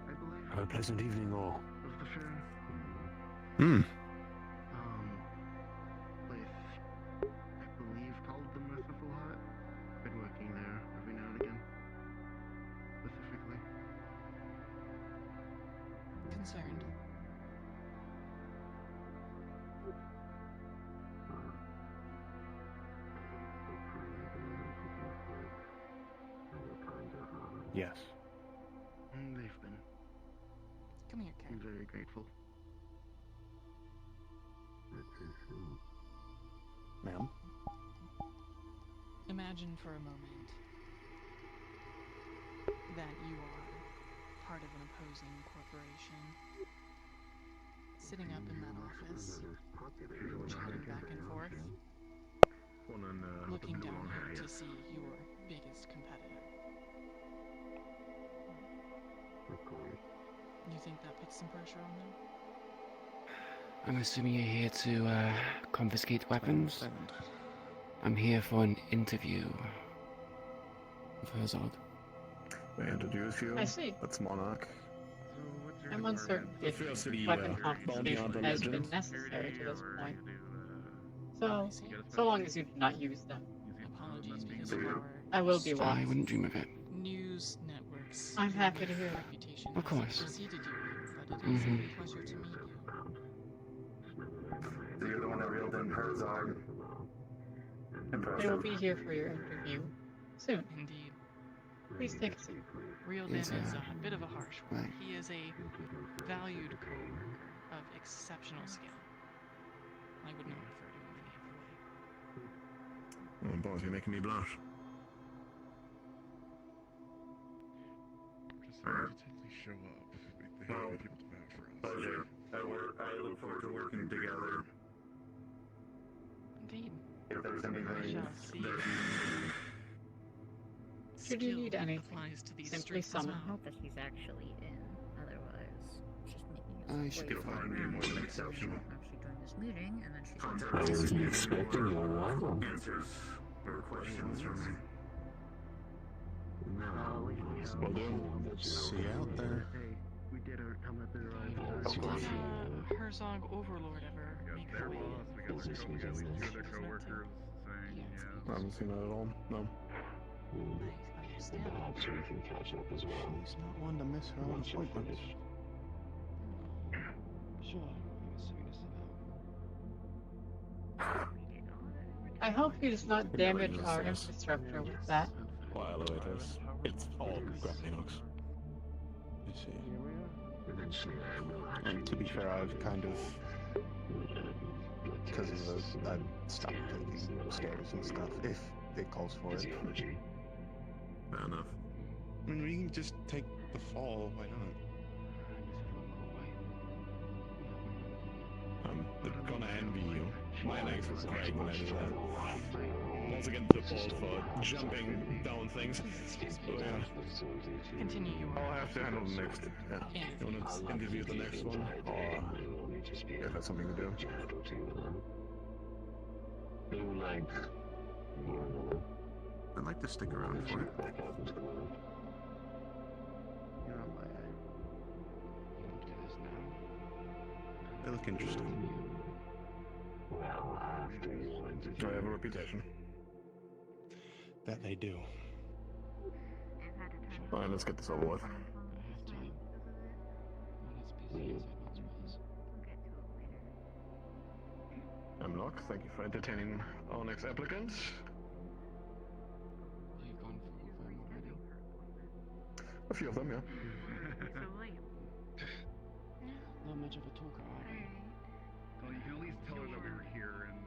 Speaker 12: I believe.
Speaker 5: Have a pleasant evening, all.
Speaker 12: Of the fair. Place, I believe, called the Merciful Hut. Been working there every now and again. Specifically.
Speaker 2: Concerned.
Speaker 5: Yes.
Speaker 12: They've been.
Speaker 2: Come here, Kat.
Speaker 12: I'm very grateful.
Speaker 5: Ma'am?
Speaker 2: Imagine for a moment that you are part of an opposing corporation, sitting up in that office, chatting back and forth, looking down here to see your biggest competitor. You think that puts some pressure on them?
Speaker 13: I'm assuming you're here to confiscate weapons? I'm here for an interview with Herzog.
Speaker 5: May I introduce you?
Speaker 11: I see.
Speaker 5: That's Monarch.
Speaker 11: I'm uncertain if weapon confiscation has been necessary to this point. So long as you do not use them.
Speaker 2: Apologies because of our
Speaker 11: I will be
Speaker 13: I
Speaker 11: one.
Speaker 13: wouldn't dream of it.
Speaker 2: news networks.
Speaker 11: I'm happy to hear that.
Speaker 2: Reputation
Speaker 13: Of course.
Speaker 2: has preceded you, but it is a pleasure to meet you.
Speaker 5: You're the one that reeled in Herzog.
Speaker 11: They will
Speaker 5: Impressive.
Speaker 11: be here for your interview soon.
Speaker 2: Indeed.
Speaker 11: Please take a seat.
Speaker 2: Reeled in
Speaker 13: Yes,
Speaker 2: is a bit of a harsh word.
Speaker 13: right.
Speaker 2: He is a valued crew of exceptional skill. I would not refer to him any other way.
Speaker 5: Oh, boss, you're making me blush.
Speaker 6: Just to totally show up. They have people to bat for us.
Speaker 5: Pleasure. I look forward to working together.
Speaker 2: Indeed.
Speaker 5: If there's
Speaker 2: We
Speaker 5: anything
Speaker 2: shall see.
Speaker 11: Should you need
Speaker 2: Skill
Speaker 11: anything,
Speaker 2: applies to these
Speaker 11: simply
Speaker 2: streets as
Speaker 11: summon.
Speaker 2: well.
Speaker 7: Hope that he's actually in. Otherwise, she's making us
Speaker 13: I
Speaker 7: wait
Speaker 13: should
Speaker 7: for
Speaker 13: be
Speaker 7: her
Speaker 13: fine.
Speaker 7: around.
Speaker 5: More than exceptional.
Speaker 7: Actually join this meeting, and then she's
Speaker 1: I wasn't expecting your arrival.
Speaker 5: Answers or questions from me.
Speaker 1: No,
Speaker 5: Will do.
Speaker 8: See you out there.
Speaker 12: Hey, we did come up there
Speaker 5: Of course.
Speaker 2: Did Herzog Overlord ever
Speaker 6: We got
Speaker 2: make
Speaker 6: their
Speaker 2: her way?
Speaker 6: boss, we got
Speaker 1: Business
Speaker 6: we got at least
Speaker 1: meetings,
Speaker 6: two of their
Speaker 2: Doesn't it
Speaker 6: coworkers saying,
Speaker 2: Yes.
Speaker 6: yeah.
Speaker 5: I haven't seen that at all. No.
Speaker 2: I understand.
Speaker 1: Perhaps we can catch up as well.
Speaker 8: She's not one to miss her own
Speaker 1: Once you're
Speaker 8: appointments.
Speaker 1: finished.
Speaker 13: Sure, I'm assuming this is
Speaker 11: I hope he does not damage our infrastructure with that.
Speaker 5: Well, elevators. It's all grappling hooks.
Speaker 8: You see.
Speaker 1: Eventually, I will
Speaker 8: And to be fair, I've kind of, because of those, I've stopped taking stairs and stuff, if it calls for it.
Speaker 1: physiology.
Speaker 5: Fair enough.
Speaker 8: I mean, we can just take the fall, why not?
Speaker 5: I'm gonna envy you. My legs were great when I did that. Once again, the balls for jumping down things. So, yeah.
Speaker 2: Continue your.
Speaker 5: I'll have to handle the next. Yeah. You want to interview the next one? Or if that's something to do?
Speaker 1: Who like
Speaker 5: I'd like to stick around for it.
Speaker 1: back out into the world?
Speaker 12: You're on my eye.
Speaker 13: You want to do this now?
Speaker 8: They look interesting.
Speaker 1: Well, after your interview.
Speaker 5: I have a reputation.
Speaker 8: That they do.
Speaker 5: Fine, let's get this over with.
Speaker 13: I have time. Not as busy as I once was.
Speaker 5: Hemlock, thank you for entertaining our next applicant.
Speaker 13: Are you gone for all of them already?
Speaker 5: A few of them, yeah.
Speaker 13: Not much of a talker, are we?
Speaker 6: Well, you can at least tell her that we were here, and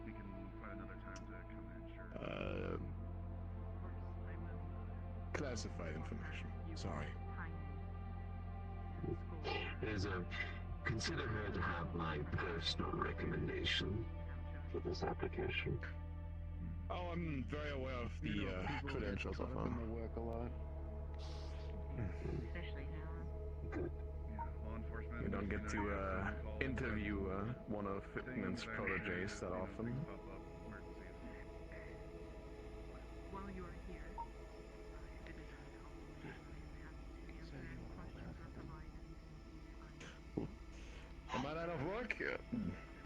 Speaker 6: we can find another time to come in, sure.
Speaker 5: Classified information. Sorry.
Speaker 1: Consider her to have my personal recommendation for this application.
Speaker 5: Oh, I'm very aware of the credentials of her.
Speaker 12: work a lot.
Speaker 7: Especially now.
Speaker 1: Good.
Speaker 6: Yeah, law enforcement.
Speaker 5: We don't get to
Speaker 6: you know, phone calls,
Speaker 5: interview one of
Speaker 6: things
Speaker 5: Fitman's
Speaker 6: that,
Speaker 5: proteges that
Speaker 6: you know,
Speaker 5: often.
Speaker 6: things pop up, emergencies.
Speaker 14: While you are here,
Speaker 5: Am I out of work?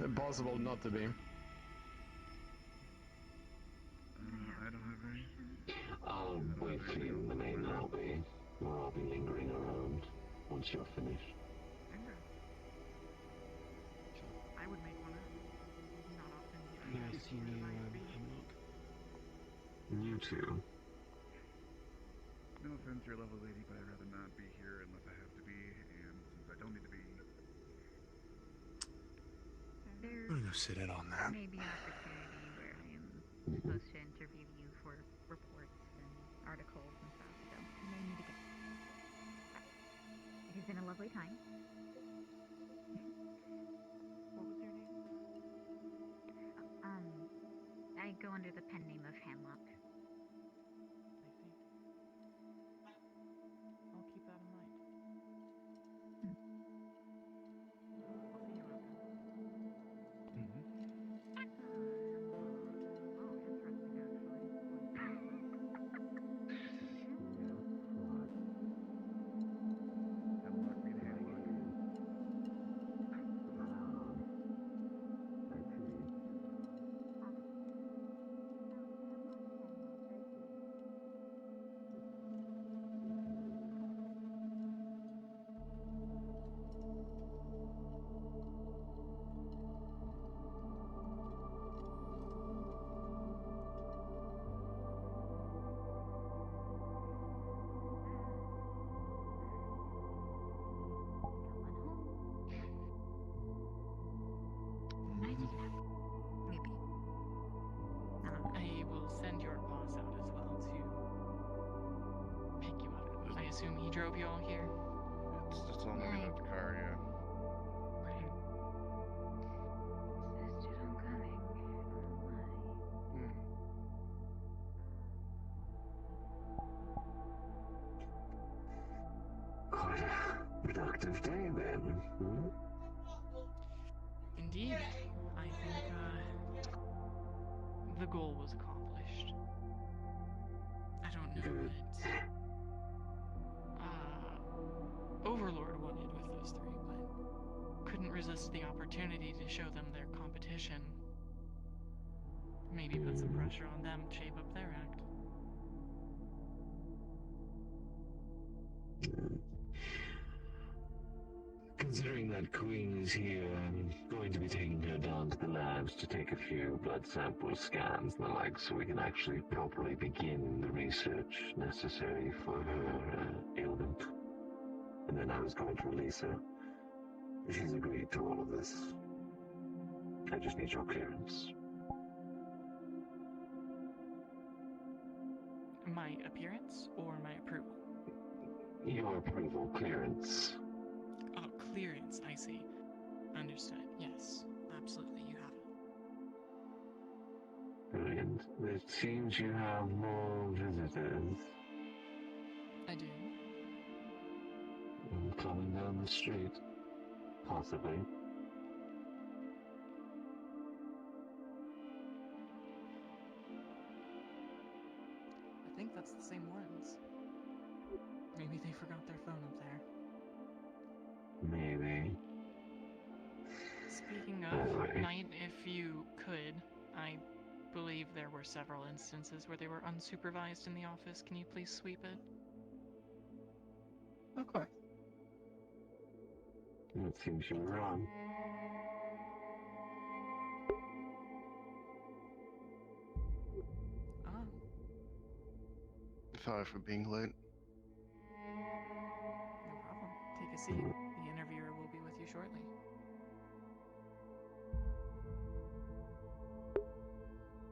Speaker 5: Impossible not to be.
Speaker 6: I don't have any.
Speaker 1: I'll wait for you in the main lobby, or I'll be lingering around once you're finished.
Speaker 14: I would make one up. Not often.
Speaker 13: Nice to you, Hemlock.
Speaker 1: You too.
Speaker 6: No offense, you're a lovely lady, but I'd rather not be here unless I have to be, and since I don't need to be,
Speaker 7: There's
Speaker 8: I'm gonna go sit in on that.
Speaker 7: maybe an opportunity where I am supposed to interview you for reports and articles and stuff, so you may need to get. It has been a lovely time.
Speaker 14: What was your name?
Speaker 7: I go under the pen name of Hanlock.
Speaker 14: I see. I'll keep that in mind. I'll see you around.
Speaker 6: Hemlock being Hemlock.
Speaker 2: assume he drove you all here?
Speaker 6: It's just all moving out the car, yeah.
Speaker 7: Insisted on coming.
Speaker 1: Quite a productive day then. Hmm?
Speaker 2: Indeed. I think, the goal was accomplished. I don't know what, Overlord wanted with those three, but couldn't resist the opportunity to show them their competition. Maybe put some pressure on them to shape up their act.
Speaker 1: Considering that Queen is here, I'm going to be taking her down to the labs to take a few blood sample scans and the like so we can actually properly begin the research necessary for her ailment. And then I was going to release her. She's agreed to all of this. I just need your clearance.
Speaker 2: My appearance or my approval?
Speaker 1: Your approval, clearance.
Speaker 2: Oh, clearance, I see. Understood. Yes, absolutely, you have it.
Speaker 1: Brilliant. It seems you have more visitors.
Speaker 2: I do.
Speaker 1: Coming down the street. Possibly.
Speaker 2: I think that's the same ones. Maybe they forgot their phone up there.
Speaker 1: Maybe.
Speaker 2: Speaking of, Knight, if you could, I believe there were several instances where they were unsupervised in the office. Can you please sweep it?
Speaker 11: Of course.
Speaker 1: It seems you were wrong.
Speaker 2: Ah.
Speaker 8: Sorry for being late.
Speaker 2: No problem. Take a seat. The interviewer will be with you shortly.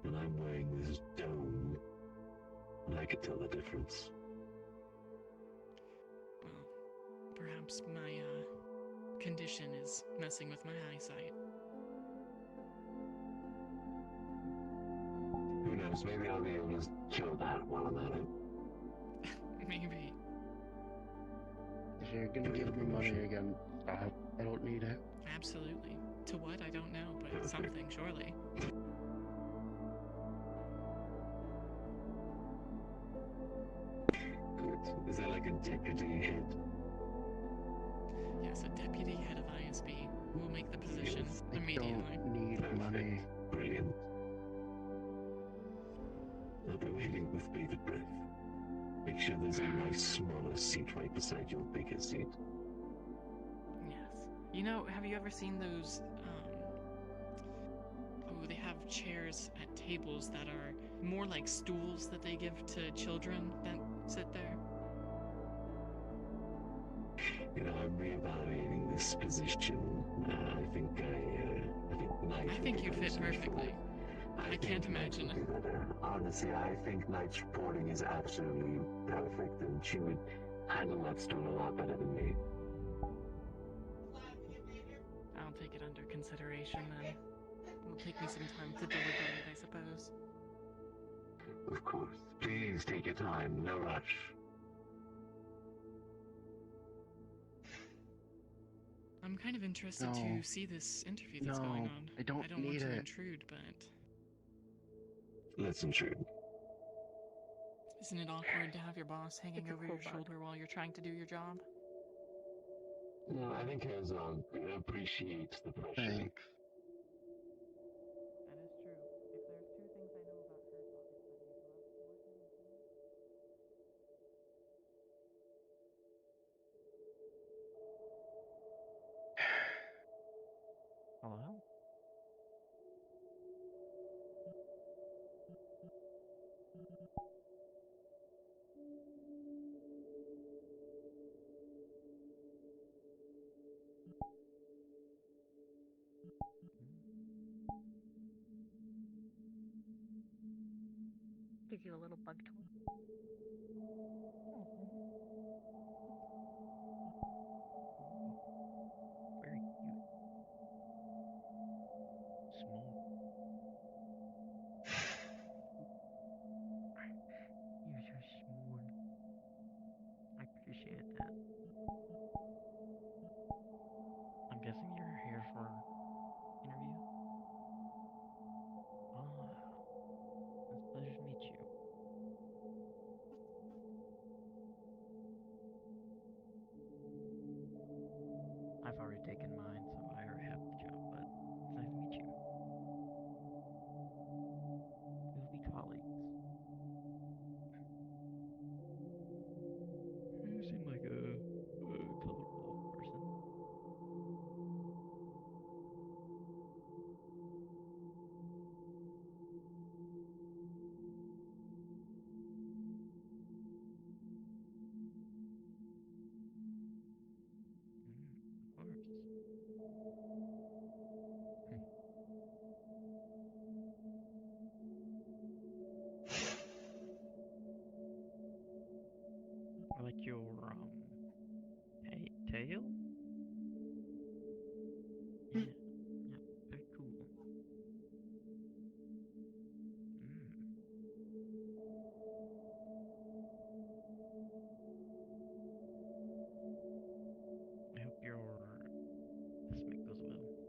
Speaker 1: And I'm wearing this dome. And I could tell the difference.
Speaker 2: Well, perhaps my, condition is messing with my eyesight.
Speaker 1: Who knows, maybe I'll be able to cure that while I'm at it.
Speaker 2: Maybe.
Speaker 12: If you're gonna give me money again, I don't need it.
Speaker 2: Absolutely. To what? I don't know, but something, surely.
Speaker 1: Good. Is that like a deputy head?
Speaker 2: Yes, a deputy head of ISB will make the position immediately.
Speaker 12: Don't need money.
Speaker 1: Brilliant. I'll be waiting with bated breath. Make sure there's a nice smaller seat right beside your bigger seat.
Speaker 2: Yes. You know, have you ever seen those, oh, they have chairs at tables that are more like stools that they give to children that sit there?
Speaker 1: You know, I'm reevaluating this position. I think Knight.
Speaker 2: I think you'd fit perfectly. I can't imagine it.
Speaker 1: Honestly, I think Knight's reporting is absolutely perfect, and she would handle that stool a lot better than me.
Speaker 2: I'll take it under consideration then. It'll take me some time to deliberate, I suppose.
Speaker 1: Of course. Please take your time, no rush.
Speaker 2: I'm kind of interested to see this interview that's going on.
Speaker 12: I don't
Speaker 2: want
Speaker 12: need
Speaker 2: to
Speaker 12: it.
Speaker 2: intrude, but
Speaker 1: Let's intrude.
Speaker 2: isn't it awkward to have your boss hanging over your shoulder while you're trying to do your job?
Speaker 1: No, I think Herzog appreciates the pressure.
Speaker 8: Thanks.
Speaker 2: That is true. If there's two things I know about Herzog, it's that he loves working with you.
Speaker 15: Hello?
Speaker 7: Gives you a little bug toy.
Speaker 4: I like your tail. Yeah, yeah, very cool. I hope your stomach goes well.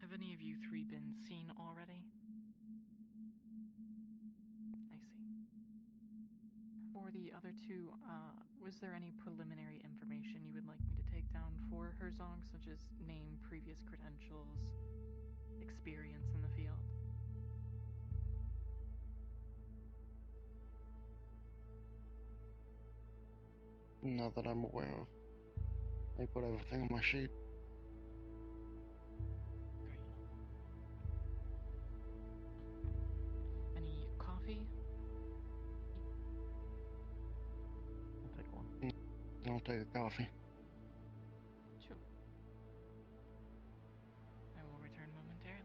Speaker 2: Have any of you three been seen already? I see. For the other two, was there any preliminary information you would like me to take down for Herzog, such as name, previous credentials, experience in the field?
Speaker 12: Not that I'm aware of. I put everything on my sheet.
Speaker 2: Any coffee?
Speaker 4: I'll take one.
Speaker 12: I'll take a coffee.
Speaker 2: Sure. I will return momentarily.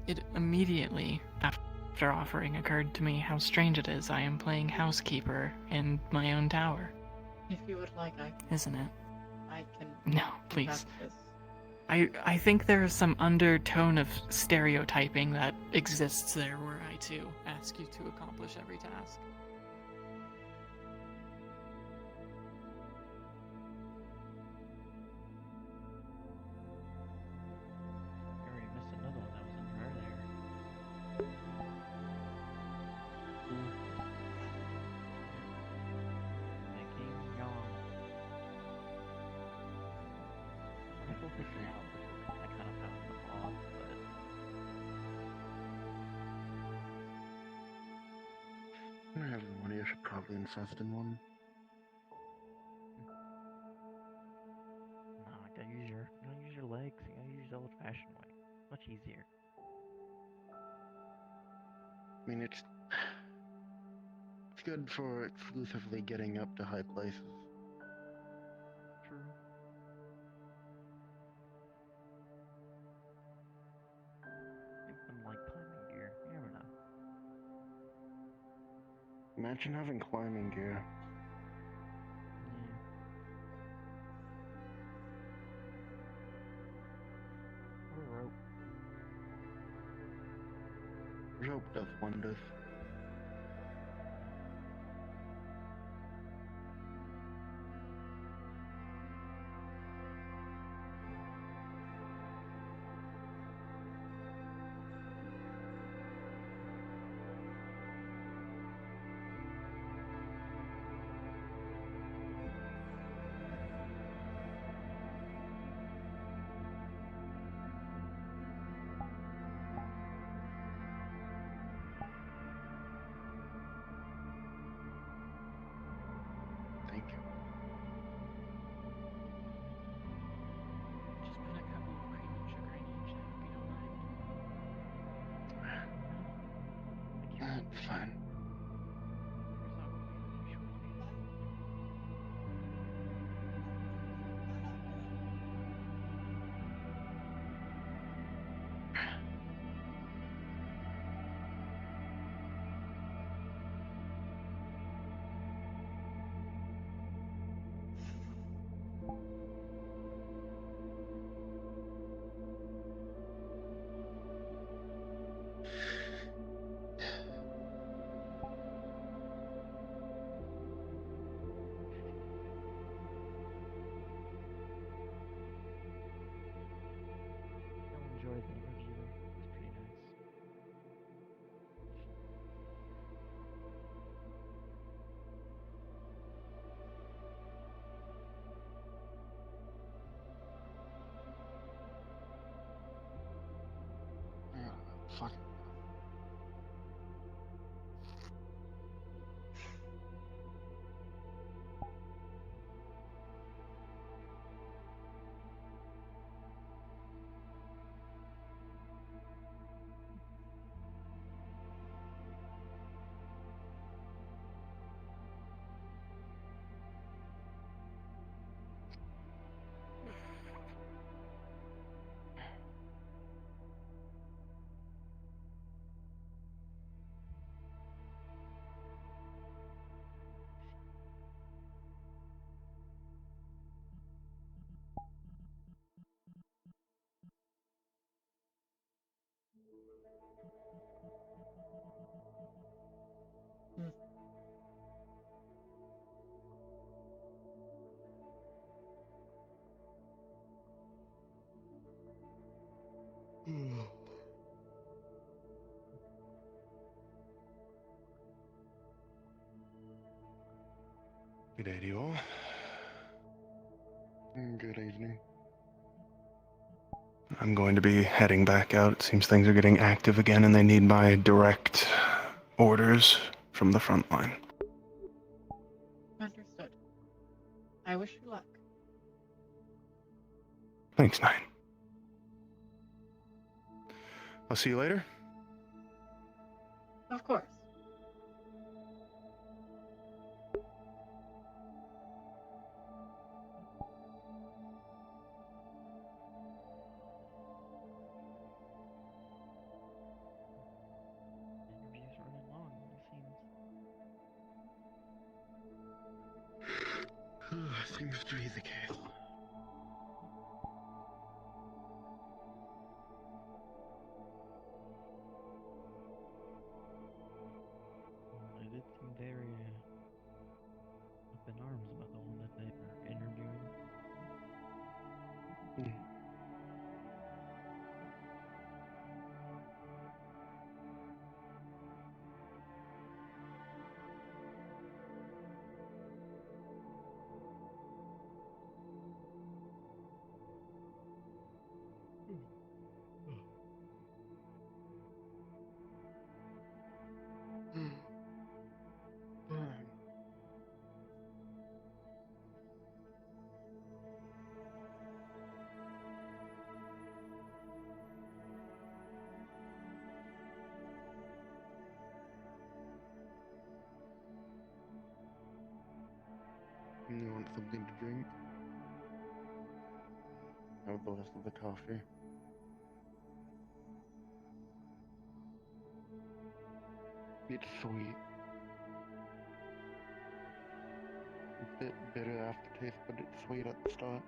Speaker 2: It immediately, after offering, occurred to me how strange it is I am playing housekeeper in my own tower.
Speaker 11: If you would like, I can.
Speaker 2: Isn't it?
Speaker 11: I can.
Speaker 2: No, please.
Speaker 11: conduct this.
Speaker 2: I think there is some undertone of stereotyping that exists there were I to ask you to accomplish every task.
Speaker 4: I already missed another one that was in here earlier. Making yawn. I'm still figuring out this one. I kind of found them odd, but
Speaker 12: Everyone here should probably invest in one.
Speaker 4: no, you gotta use your legs. You gotta use the old-fashioned way. Much easier.
Speaker 12: I mean, it's good for exclusively getting up to high places.
Speaker 4: True. Make them like climbing gear. You never know.
Speaker 12: Imagine having climbing gear.
Speaker 4: Or a rope.
Speaker 12: Rope does wonders.
Speaker 8: day to you all. Good evening. I'm going to be heading back out. It seems things are getting active again and they need my direct orders from the front line.
Speaker 11: Understood. I wish you luck.
Speaker 8: Thanks, Nine. I'll see you later.
Speaker 11: Of course.
Speaker 13: Interview's running long, it seems.
Speaker 8: Seems to be the case.
Speaker 13: They did seem very up in arms about the one that they were interviewing.
Speaker 12: You want something to drink? Have the rest of the coffee. It's sweet. A bit bitter aftertaste, but it's sweet at the start.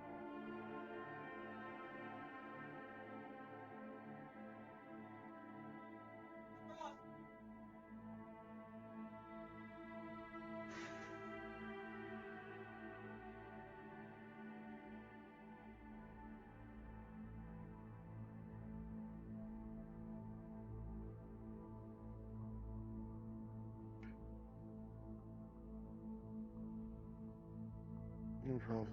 Speaker 12: No problem.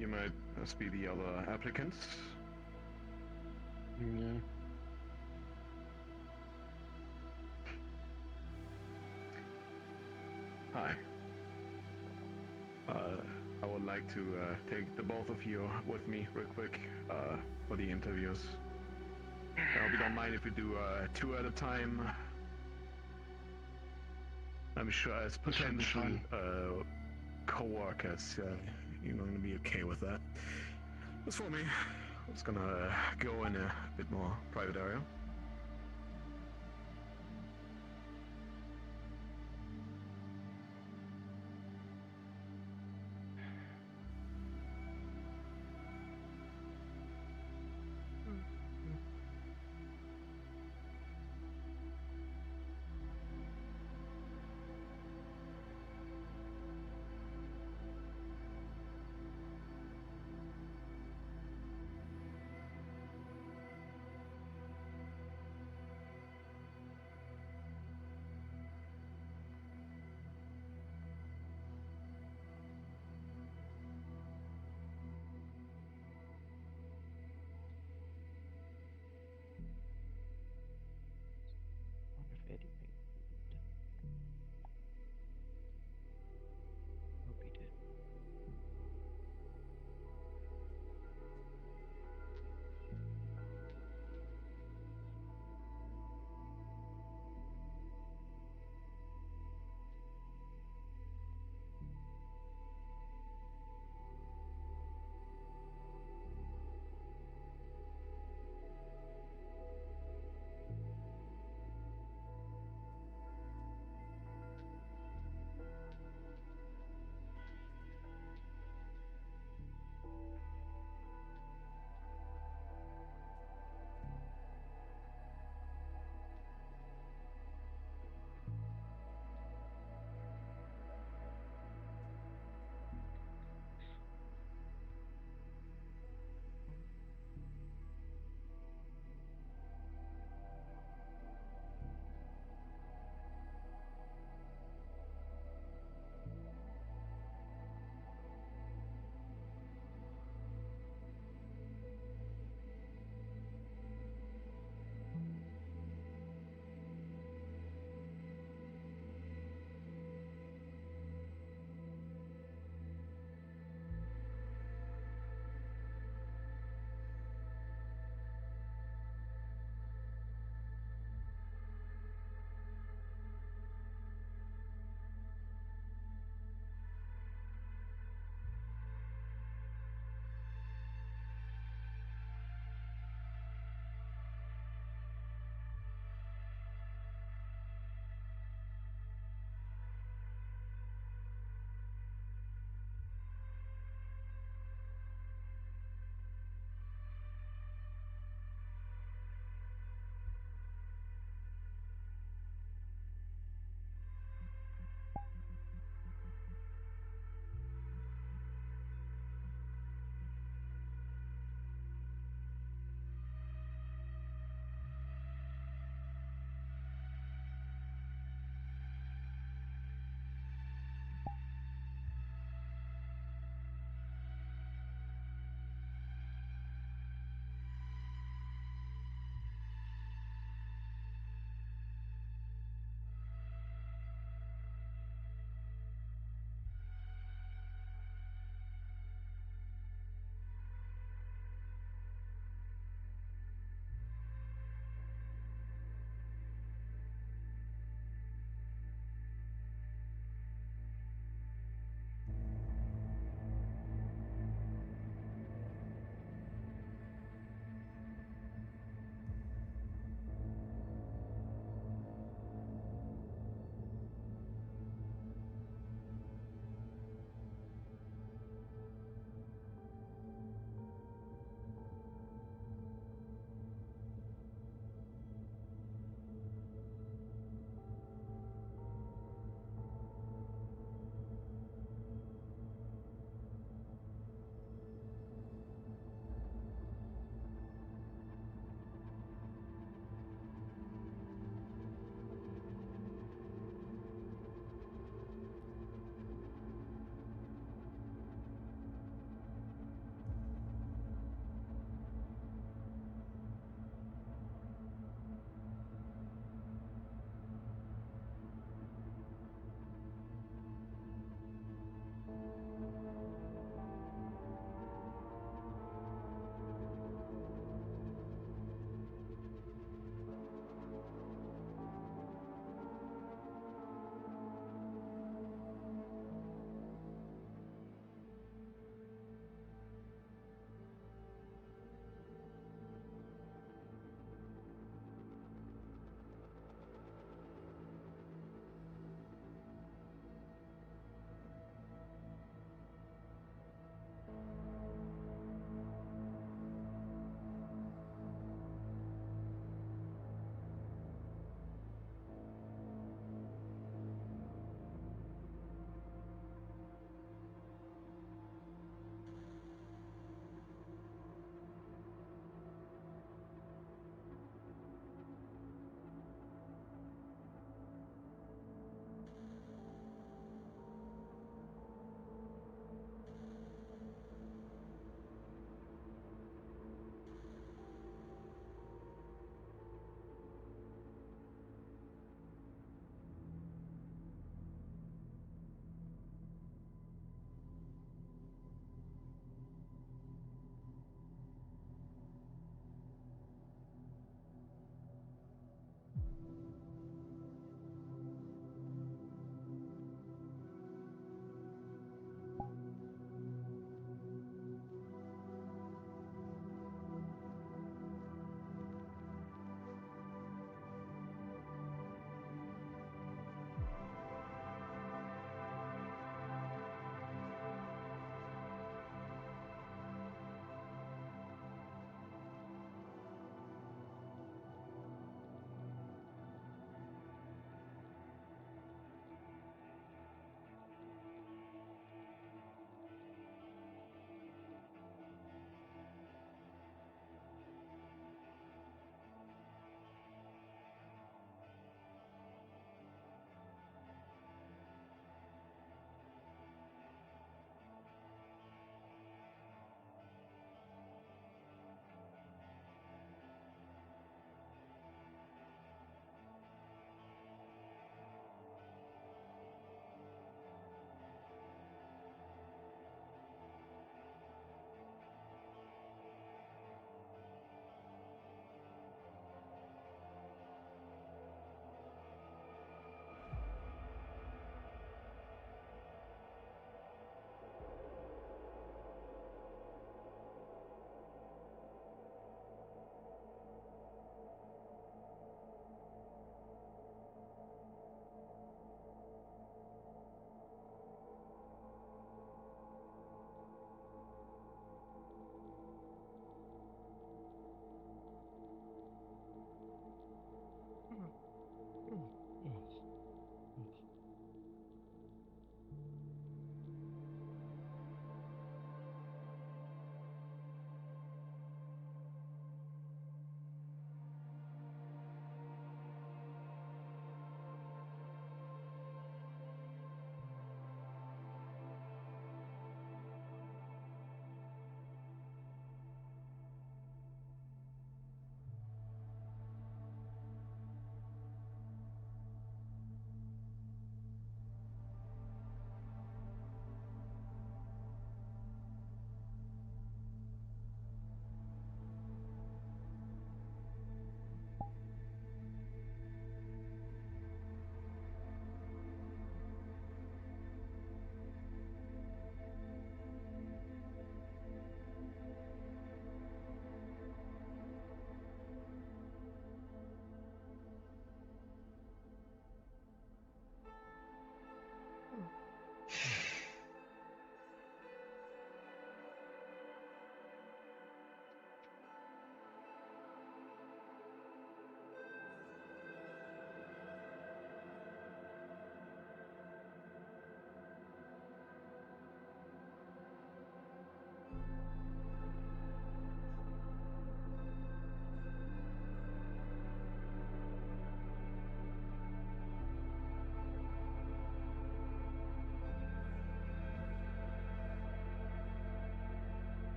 Speaker 5: You must be the other applicants.
Speaker 12: Yeah.
Speaker 5: Hi. I would like to take the both of you with me real quick for the interviews. I hope you don't mind if we do 2 at a time. I'm sure as potential co-workers, you're going to be okay with that. As for me, I'm just gonna go in a bit more private area.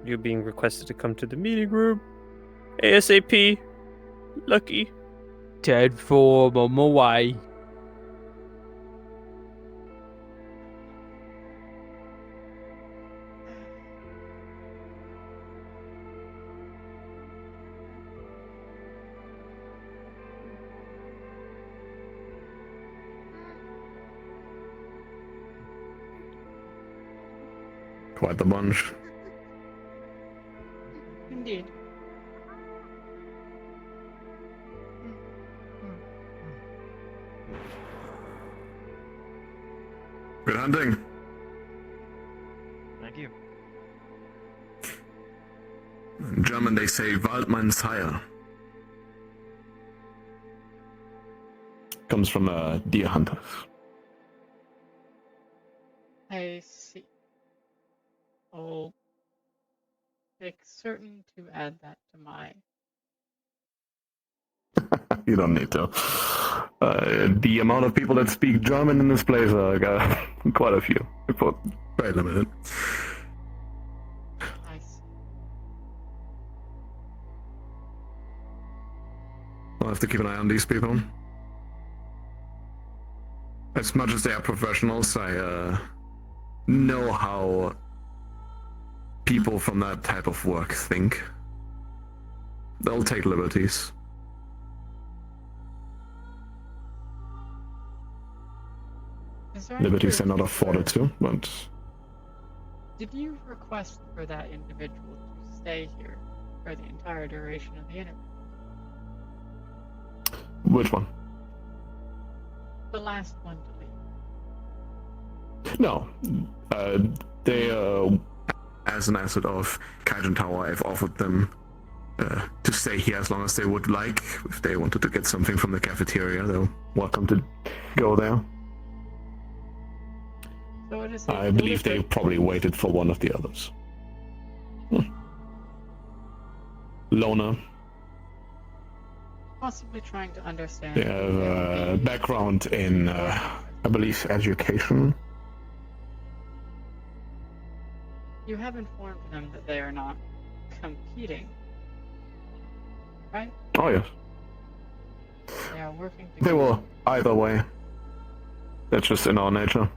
Speaker 3: you being requested to come to the meeting room. ASAP. Lucky.
Speaker 15: 10-4, on my way.
Speaker 5: Quite the bunch.
Speaker 11: Indeed.
Speaker 5: Good hunting.
Speaker 13: Thank you.
Speaker 5: In German they say Waldmanns Heil. Comes from deer hunters.
Speaker 11: I see. I'll make certain to add that to my.
Speaker 5: You don't need to. The amount of people that speak German in this place are quite a few. Very limited.
Speaker 11: I see.
Speaker 5: I'll have to keep an eye on these people. As much as they are professionals, I know how people from that type of work think. They'll take liberties. Liberties are not afforded to, but...
Speaker 11: Did you request for that individual to stay here for the entire duration of the interview?
Speaker 5: Which one?
Speaker 11: The last one to leave.
Speaker 5: No. They, as an asset of Kaijin Tower, I've offered them to stay here as long as they would like. If they wanted to get something from the cafeteria, they're welcome to go there.
Speaker 11: So it is
Speaker 5: I believe they probably waited for one of the others. Loner.
Speaker 11: possibly trying to understand.
Speaker 5: They have a background in, I believe, education.
Speaker 11: You have informed them that they are not competing, right?
Speaker 5: Oh, yes.
Speaker 11: They are working
Speaker 5: They
Speaker 11: together.
Speaker 5: will either way. That's just in our nature.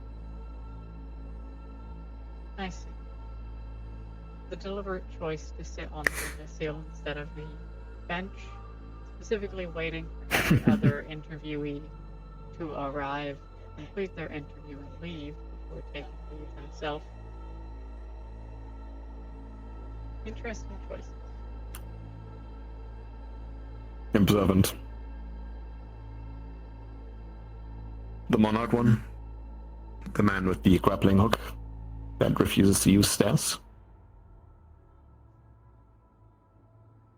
Speaker 11: I see. The deliberate choice to sit on the seal instead of the bench, specifically waiting for the other interviewee to arrive, complete their interview, and leave before taking leave himself. Interesting choices.
Speaker 5: Observant. The Monarch one. The man with the grappling hook that refuses to use stairs.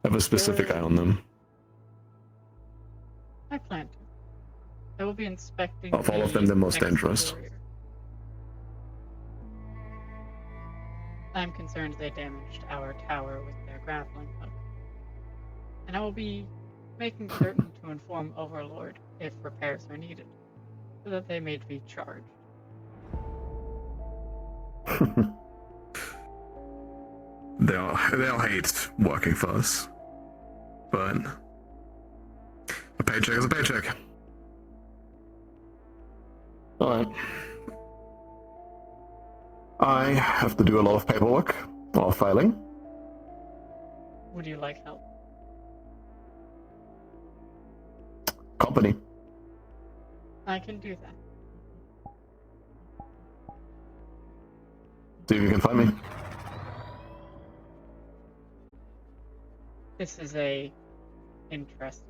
Speaker 5: Have a specific eye on them.
Speaker 11: I plan to. I will be inspecting.
Speaker 5: Of all of them, the most dangerous.
Speaker 11: exterior. I'm concerned they damaged our tower with their grappling hook. And I will be making certain to inform Overlord if repairs are needed, so that they may be charged.
Speaker 5: They'll hate working for us. But a paycheck is a paycheck. Alright. I have to do a lot of paperwork or filing.
Speaker 11: Would you like help?
Speaker 5: Company.
Speaker 11: I can do that.
Speaker 5: See if you can find me.
Speaker 11: This is a interesting